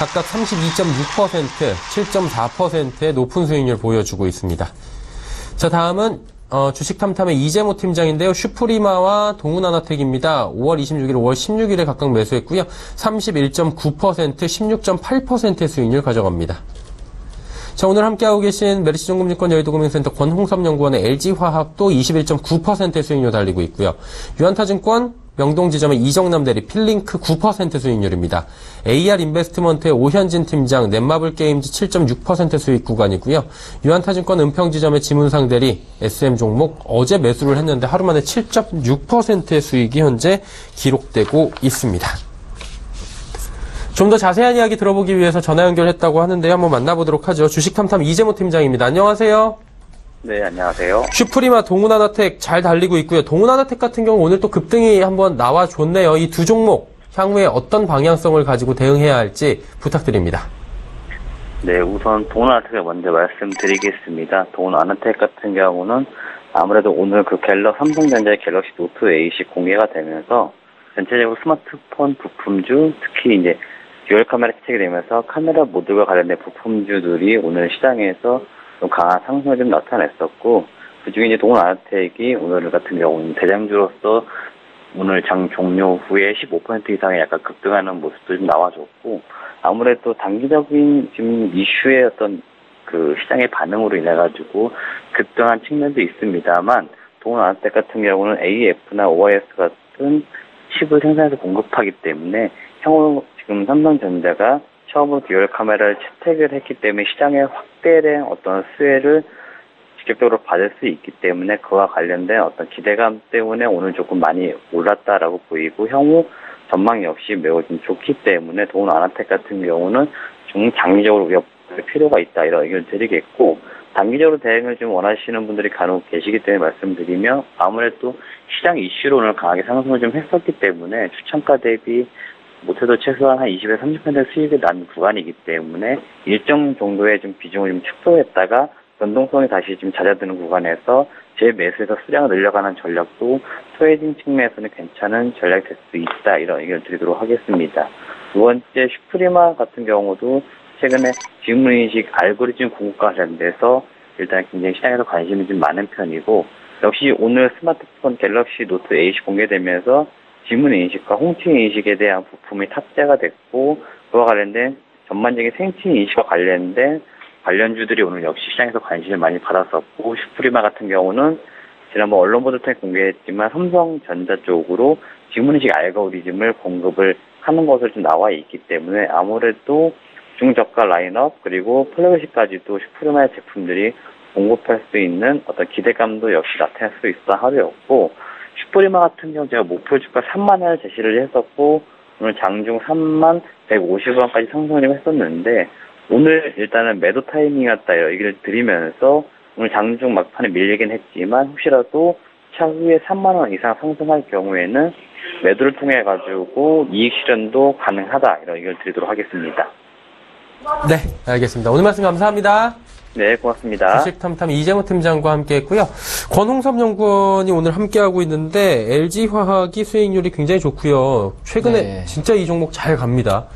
각각 32.6%, 7.4%의 높은 수익률 보여주고 있습니다. 자, 다음은 주식탐탐의 이재모 팀장인데요. 슈프리마와 동훈하나텍입니다. 5월 26일, 5월 16일에 각각 매수했고요. 31.9%, 16.8%의 수익률 가져갑니다. 자, 오늘 함께하고 계신 메리츠증권증권 여의도금융센터 권홍섭 연구원의 LG화학도 21.9%의 수익률 달리고 있고요. 유한타증권 명동지점의 이정남 대리 필링크 9% 수익률입니다. AR 인베스트먼트의 오현진 팀장 넷마블 게임즈 7.6% 수익 구간이고요. 유한타증권 은평지점의 지문상 대리 SM 종목 어제 매수를 했는데 하루 만에 7.6%의 수익이 현재 기록되고 있습니다. 좀 더 자세한 이야기 들어보기 위해서 전화 연결했다고 하는데요. 한번 만나보도록 하죠. 주식탐탐 이재모 팀장입니다. 안녕하세요. 네, 안녕하세요. 슈프리마 동훈하나텍 잘 달리고 있고요. 동훈하나텍 같은 경우 오늘 또 급등이 한번 나와줬네요. 이 두 종목 향후에 어떤 방향성을 가지고 대응해야 할지 부탁드립니다. 네, 우선 동훈하나텍을 먼저 말씀드리겠습니다. 동훈하나텍 같은 경우는 아무래도 오늘 그 삼성전자의 갤럭시 노트 A10 공개가 되면서 전체적으로 스마트폰 부품주, 특히 이제 듀얼 카메라 채택이 되면서 카메라 모듈과 관련된 부품주들이 오늘 시장에서 좀 강한 상승을 좀 나타냈었고, 그 중에 이제 동훈하나텍이 오늘 같은 경우는 대장주로서 오늘 장 종료 후에 15% 이상의 약간 급등하는 모습도 좀 나와줬고, 아무래도 단기적인 지금 이슈의 어떤 그 시장의 반응으로 인해가지고 급등한 측면도 있습니다만, 동훈하나텍 같은 경우는 AF나 OIS 같은 칩을 생산해서 공급하기 때문에 향후 지금 삼성전자가 처음으로 듀얼 카메라를 채택을 했기 때문에 시장의 확대된 어떤 수혜를 직접적으로 받을 수 있기 때문에 그와 관련된 어떤 기대감 때문에 오늘 조금 많이 올랐다라고 보이고, 향후 전망 역시 매우 좀 좋기 때문에 동훈하나텍 같은 경우는 중장기적으로 우려할 필요가 있다, 이런 의견을 드리겠고, 단기적으로 대응을 좀 원하시는 분들이 간혹 계시기 때문에 말씀드리면, 아무래도 시장 이슈로 오늘 강하게 상승을 좀 했었기 때문에 추천가 대비 못해도 최소한 한 20에서 30% 수익을 난 구간이기 때문에 일정 정도의 좀 비중을 좀 축소했다가 변동성이 다시 좀 잦아드는 구간에서 재매수해서 수량을 늘려가는 전략도 트레이딩 측면에서는 괜찮은 전략이 될 수 있다, 이런 의견을 드리도록 하겠습니다. 두 번째, 슈프리마 같은 경우도 최근에 지문인식 알고리즘 공급과 관련돼서 일단 굉장히 시장에서 관심이 좀 많은 편이고, 역시 오늘 스마트폰 갤럭시 노트 A10 공개되면서 지문인식과 홍채인식에 대한 부품이 탑재가 됐고, 그와 관련된 전반적인 생체인식과 관련된 관련주들이 오늘 역시 시장에서 관심을 많이 받았었고, 슈프리마 같은 경우는 지난번 언론 보도 통해 공개했지만 삼성전자 쪽으로 지문인식 알고리즘을 공급을 하는 것으로 좀 나와 있기 때문에 아무래도 중저가 라인업 그리고 플래그십까지도 슈프리마의 제품들이 공급할 수 있는 어떤 기대감도 역시 나타날 수 있어 하루였고, 슈프리마 같은 경우 제가 목표 주가 3만 원을 제시를 했었고, 오늘 장중 3만 150원까지 상승을 좀 했었는데, 오늘 일단은 매도 타이밍이었다, 이런 얘기를 드리면서 오늘 장중 막판에 밀리긴 했지만 혹시라도 차후에 3만 원 이상 상승할 경우에는 매도를 통해 가지고 이익 실현도 가능하다 이런 의견을 드리도록 하겠습니다. 네, 알겠습니다. 오늘 말씀 감사합니다. 네, 고맙습니다. 주식탐탐 이재모 팀장과 함께했고요. 권홍섭 연구원이 오늘 함께하고 있는데 LG화학이 수익률이 굉장히 좋고요. 최근에 네. 진짜 이 종목 잘 갑니다.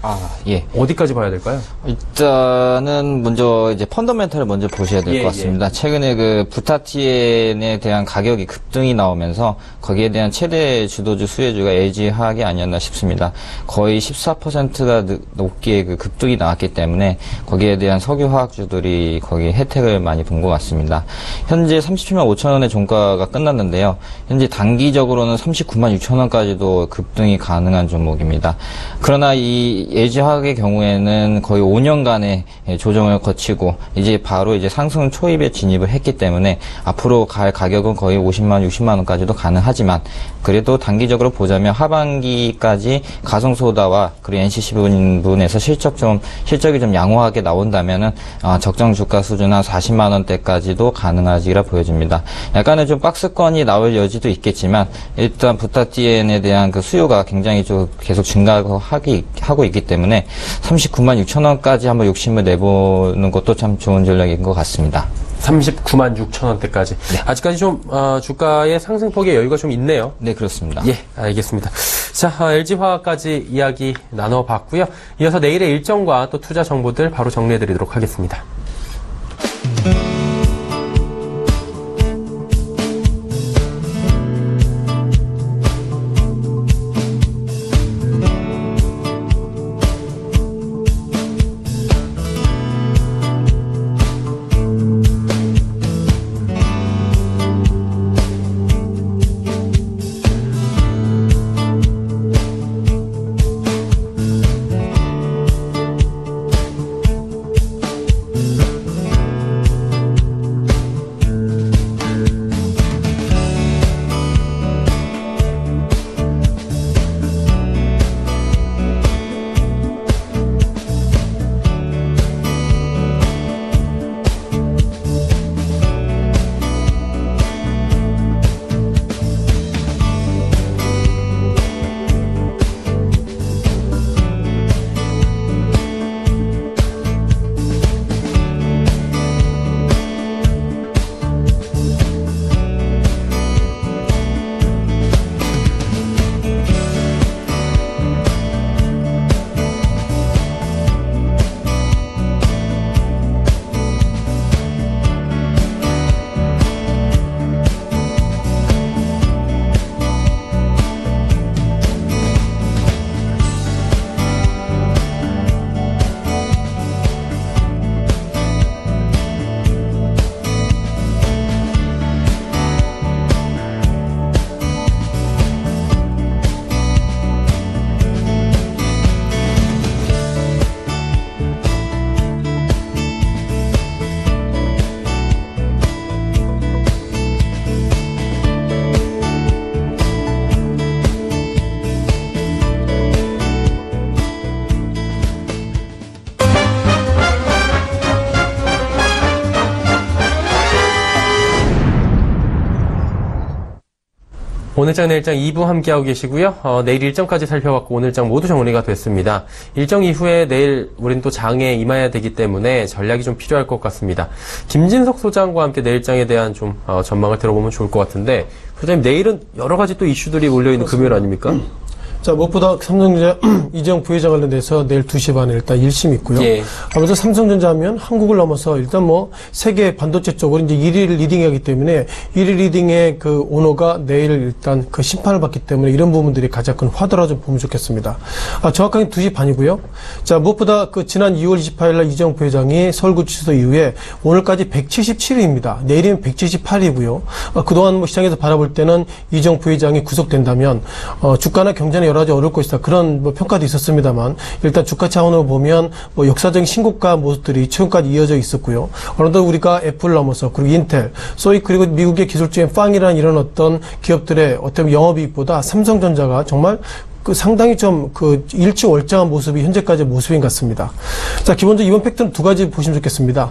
예. 어디까지 봐야 될까요? 일단은 먼저 이제 펀더멘탈을 먼저 보셔야 될 것 같습니다. 최근에 그 부타티엔에 대한 가격이 급등이 나오면서 거기에 대한 최대 주도주 수혜주가 LG화학이 아니었나 싶습니다. 거의 14%가 높게 그 급등이 나왔기 때문에 거기에 대한 석유화학주들이 거기 혜택을 많이 본 것 같습니다. 현재 37만 5천 원의 종가가 끝났는데요. 현재 단기적으로는 39만 6천 원까지도 급등이 가능한 종목입니다. 그러나 이 LG화학의 경우에는 거의 5년간의 조정을 거치고 이제 바로 이제 상승 초입에 진입을 했기 때문에 앞으로 갈 가격은 거의 50만 60만 원까지도 가능하지만 그래도 단기적으로 보자면 하반기까지 가성소다와 그리고 NCC 부분에서 실적이 좀 양호하게 나온다면은 적정 주가 수준 한 40만 원대까지도 가능하지라 보여집니다. 약간의 좀 박스권이 나올 여지도 있겠지만 일단 부타티엔에 대한 그 수요가 굉장히 좀 계속 증가하고 있기 때문에 39만 6천 원까지 한번 욕심을 내보는 것도 참 좋은 전략인 것 같습니다. 39만 6천 원대까지. 네. 아직까지 좀 주가의 상승폭의 여유가 좀 있네요. 네, 그렇습니다. 예, 알겠습니다. 자, LG화학까지 이야기 나눠봤고요. 이어서 내일의 일정과 또 투자 정보들 바로 정리해드리도록 하겠습니다. 오늘장 내일장 2부 함께하고 계시고요. 내일 일정까지 살펴봤고 오늘장 모두 정리가 됐습니다. 일정 이후에 내일 우린 또 장에 임해야 되기 때문에 전략이 좀 필요할 것 같습니다. 김진석 소장과 함께 내일장에 대한 좀 전망을 들어보면 좋을 것 같은데, 소장님 내일은 여러 가지 또 이슈들이 몰려있는 금요일 아닙니까? 자, 무엇보다 삼성전자 이재용 부회장 관련돼서 내일 2시 반에 일단 1심 있고요. 예. 아무래도 삼성전자 하면 한국을 넘어서 일단 뭐 세계 반도체 쪽으로 이제 1위를 리딩하기 때문에 1위 리딩의 그 오너가 내일 일단 그 심판을 받기 때문에 이런 부분들이 가장 큰 화두라 좀 보면 좋겠습니다. 정확하게 2시 반이고요. 자, 무엇보다 그 지난 2월 28일 날 이재용 부회장이 서울구치소 이후에 오늘까지 177일입니다. 내일이면 178일이고요. 그동안 뭐 시장에서 바라볼 때는 이재용 부회장이 구속된다면 주가나 경제는 여러 가지 어려울 것이다. 그런 뭐 평가도 있었습니다만 일단 주가 차원으로 보면 뭐 역사적인 신고가 모습들이 최근까지 이어져 있었고요. 어느덧 우리가 애플을 넘어서 그리고 인텔, 소위 그리고 미국의 기술주인 빵이라는 이런 어떤 기업들의 어떤 영업이익보다 삼성전자가 정말 그 상당히 좀 그 일치월장한 모습이 현재까지의 모습인 것 같습니다. 자, 기본적으로 이번 팩트는 두 가지 보시면 좋겠습니다.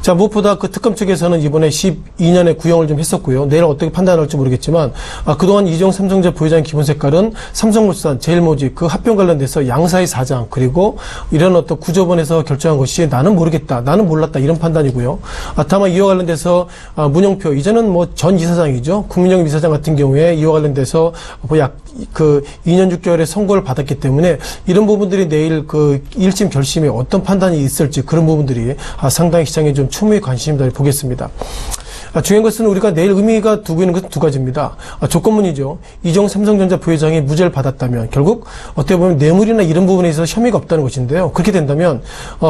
자, 무엇보다 그 특검 측에서는 이번에 12년에 구형을 좀 했었고요. 내일 어떻게 판단할지 모르겠지만, 그동안 이재용 삼성전자 부회장의 기본 색깔은 삼성물산, 제일모직 그 합병 관련돼서 양사의 사장, 그리고 이런 어떤 구조본에서 결정한 것이 나는 모르겠다, 나는 몰랐다, 이런 판단이고요. 다만 이와 관련돼서 문영표, 이제는 뭐 전 이사장이죠. 국민영 이사장 같은 경우에 이와 관련돼서 약 2년 6개월의 선고를 받았기 때문에 이런 부분들이 내일 그 1심 결심에 어떤 판단이 있을지 그런 부분들이 상당히 시장에 좀 추미의 관심이다 보겠습니다. 중요한 것은 우리가 내일 의미가 두고 있는 것은 두 가지입니다. 조건문이죠. 이재용 삼성전자 부회장이 무죄를 받았다면 결국 어떻게 보면 뇌물이나 이런 부분에 있어서 혐의가 없다는 것인데요. 그렇게 된다면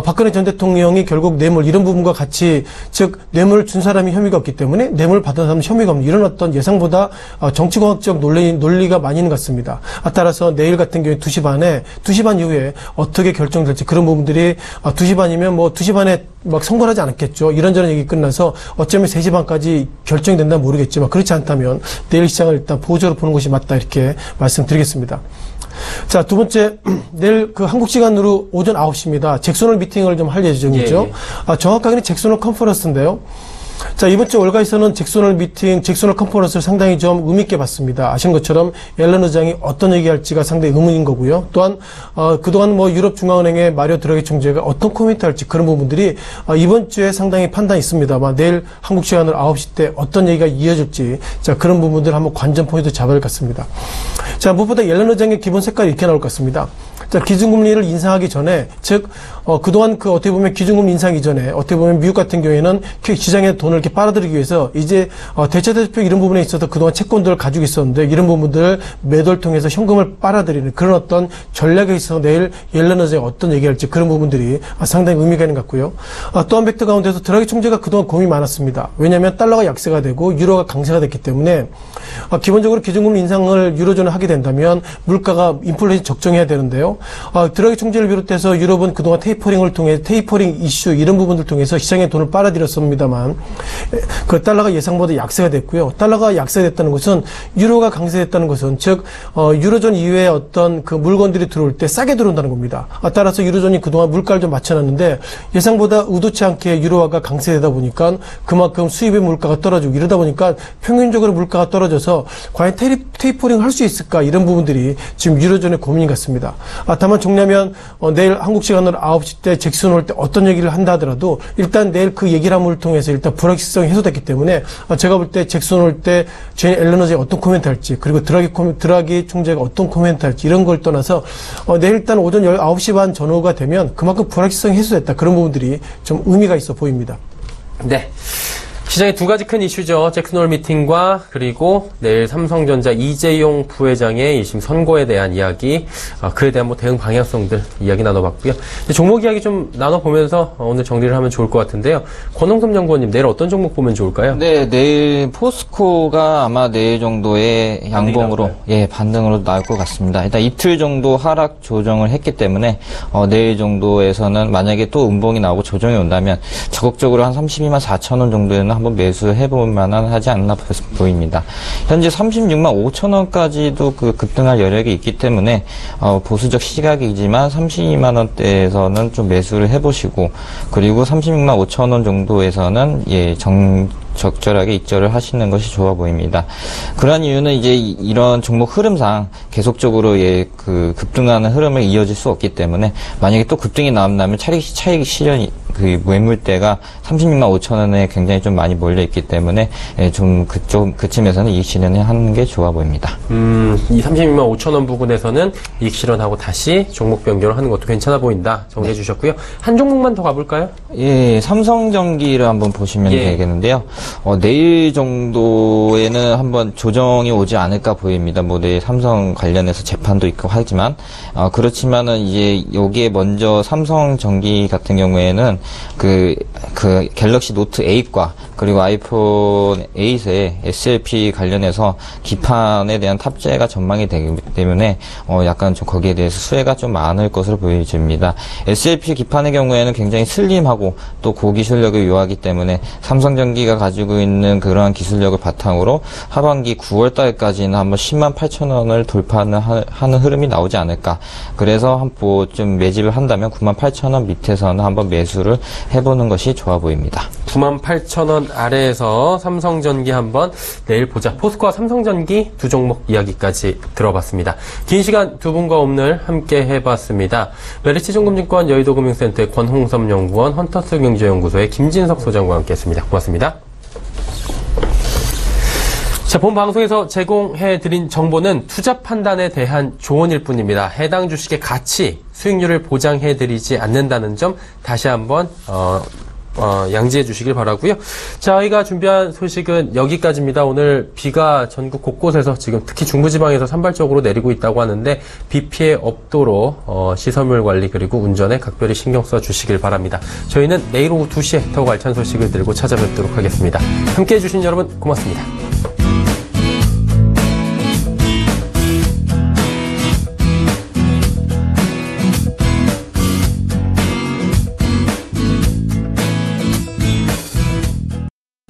박근혜 전 대통령이 결국 뇌물 이런 부분과 같이 즉 뇌물을 준 사람이 혐의가 없기 때문에 뇌물을 받은 사람은 혐의가 없는 이런 어떤 예상보다 정치공학적 논리가 많이 있는 것 같습니다. 따라서 내일 같은 경우에 2시 반 이후에 어떻게 결정될지 그런 부분들이 2시 반이면 뭐 2시 반에 막 선고를 하지 않았겠죠. 이런저런 얘기 끝나서 어쩌면 3시 반까지 결정이 된다면 모르겠지만 그렇지 않다면 내일 시장을 일단 보조로 보는 것이 맞다 이렇게 말씀드리겠습니다. 자, 두 번째, 내일 그 한국 시간으로 오전 9시입니다. 잭소놀 미팅을 좀 할 예정이죠. 예. 정확하게는 잭소놀 컨퍼런스인데요. 자, 이번 주 월가에서는 잭소놀 미팅, 잭소놀 컨퍼런스를 상당히 좀 의미있게 봤습니다. 아시는 것처럼 옐런 의장이 어떤 얘기할지가 상당히 의문인 거고요. 또한 그동안 뭐 유럽 중앙은행의 마리오 드라기 총재가 어떤 코멘트 할지 그런 부분들이 이번 주에 상당히 판단이 있습니다만 내일 한국 시간으로 9시 때 어떤 얘기가 이어질지 자, 그런 부분들 한번 관전 포인트 잡아야 할 것 같습니다. 자, 무엇보다 옐런 의장의 기본 색깔이 이렇게 나올 것 같습니다. 자, 기준금리를 인상하기 전에, 즉, 그동안 어떻게 보면 기준금리 인상 이전에, 어떻게 보면 미국 같은 경우에는 시장에 돈을 이렇게 빨아들이기 위해서 이제, 대체대표 이런 부분에 있어서 그동안 채권들을 가지고 있었는데, 이런 부분들을 매도를 통해서 현금을 빨아들이는 그런 어떤 전략에 있어서 내일 옐런 의장이 어떤 얘기할지 그런 부분들이 상당히 의미가 있는 것 같고요. 또 한 팩트 가운데서 드라기 총재가 그동안 고민이 많았습니다. 왜냐하면 달러가 약세가 되고 유로가 강세가 됐기 때문에, 기본적으로 기준금리 인상을 유로존에 하게 된다면 물가가 인플레이션 적정해야 되는데요. 드라기 총재를 비롯해서 유럽은 그동안 테이퍼링을 통해 테이퍼링 이슈 이런 부분들 통해서 시장에 돈을 빨아들였습니다만 그 달러가 예상보다 약세가 됐고요. 달러가 약세됐다는 것은 유로가 강세됐다는 것은 즉 유로존 이외에 어떤 그 물건들이 들어올 때 싸게 들어온다는 겁니다. 따라서 유로존이 그동안 물가를 좀 맞춰놨는데 예상보다 의도치 않게 유로화가 강세되다 보니까 그만큼 수입의 물가가 떨어지고 이러다 보니까 평균적으로 물가가 떨어져서 과연 테이퍼링을 할 수 있을까 이런 부분들이 지금 유로존의 고민인 것 같습니다. 다만 정리하면 내일 한국 시간으로 9시 때 잭슨 올 때 어떤 얘기를 한다 하더라도 일단 내일 그 얘기를 함을 통해서 일단 불확실성이 해소됐기 때문에 제가 볼 때 잭슨 올 때 제니 앨런 의장이 어떤 코멘트 할지 그리고 드라기 총재가 어떤 코멘트 할지 이런 걸 떠나서 내일 일단 오전 9시 반 전후가 되면 그만큼 불확실성이 해소됐다 그런 부분들이 좀 의미가 있어 보입니다. 네. 시장의 두 가지 큰 이슈죠. 잭슨홀 미팅과 그리고 내일 삼성전자 이재용 부회장의 1심 선고에 대한 이야기, 그에 대한 뭐 대응 방향성들 이야기 나눠봤고요. 종목 이야기 좀 나눠보면서 오늘 정리를 하면 좋을 것 같은데요. 권홍섭 연구원님, 내일 어떤 종목 보면 좋을까요? 네, 내일 포스코가 아마 내일 정도의 양봉으로, 반등으로 나올 것 같습니다. 일단 이틀 정도 하락 조정을 했기 때문에, 내일 정도에서는 만약에 또 음봉이 나오고 조정이 온다면 적극적으로 한 32만 4천 원 정도에는 한번 매수해볼 만한 하지 않나 보입니다. 현재 36만 5천 원까지도 그 급등할 여력이 있기 때문에 보수적 시각이지만 32만 원대에서는 좀 매수를 해보시고 그리고 36만 5천 원 정도에서는 적절하게 입절을 하시는 것이 좋아 보입니다. 그러한 이유는 이제 이런 종목 흐름상 계속적으로 그 급등하는 흐름을 이어질 수 없기 때문에 만약에 또 급등이 나온다면 차익 실현이 그 매물대가 36만 5천 원에 굉장히 좀 많이 몰려 있기 때문에 좀 그쯤에서는 이익 실현을 하는 게 좋아 보입니다. 이 36만 5천 원 부근에서는 이익 실현하고 다시 종목 변경을 하는 것도 괜찮아 보인다. 정리해 주셨고요. 한 종목만 더 가볼까요? 예, 삼성전기를 한번 보시면 되겠는데요. 내일 정도에는 한번 조정이 오지 않을까 보입니다. 뭐 내일 삼성 관련해서 재판도 있고 하지만 그렇지만은 이제 여기에 먼저 삼성전기 같은 경우에는 그 갤럭시 노트 8과 그리고 아이폰 8의 SLP 관련해서 기판에 대한 탑재가 전망이 되기 때문에 약간 좀 거기에 대해서 수혜가 좀 많을 것으로 보여집니다. SLP 기판의 경우에는 굉장히 슬림하고 또 고기술력을 요하기 때문에 삼성전기가 가지고 가지고 있는 그러한 기술력을 바탕으로 하반기 9월 달까지는 한번 10만 8천 원을 돌파하는 흐름이 나오지 않을까. 그래서 좀 매집을 한다면 9만 8천 원 밑에서는 한번 매수를 해보는 것이 좋아 보입니다. 9만 8천 원 아래에서 삼성전기 한번 내일 보자. 포스코와 삼성전기 두 종목 이야기까지 들어봤습니다. 긴 시간 두 분과 오늘 함께 해봤습니다. 메리츠증권증권 여의도금융센터의 권홍섭 연구원, 헌터스 경제연구소의 김진석 소장과 함께했습니다. 고맙습니다. 자, 본 방송에서 제공해드린 정보는 투자 판단에 대한 조언일 뿐입니다. 해당 주식의 가치, 수익률을 보장해드리지 않는다는 점 다시 한번 양지해 주시길 바라고요. 자, 저희가 준비한 소식은 여기까지입니다. 오늘 비가 전국 곳곳에서 지금 특히 중부지방에서 산발적으로 내리고 있다고 하는데 비 피해 없도록 시설물 관리 그리고 운전에 각별히 신경 써 주시길 바랍니다. 저희는 내일 오후 2시에 더욱 알찬 소식을 들고 찾아뵙도록 하겠습니다. 함께해 주신 여러분 고맙습니다.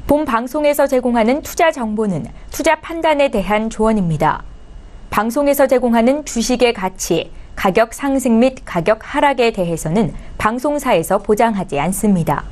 본 방송에서 제공하는 투자 정보는 투자 판단에 대한 조언입니다. 방송에서 제공하는 주식의 가치, 가격 상승 및 가격 하락에 대해서는 방송사에서 보장하지 않습니다.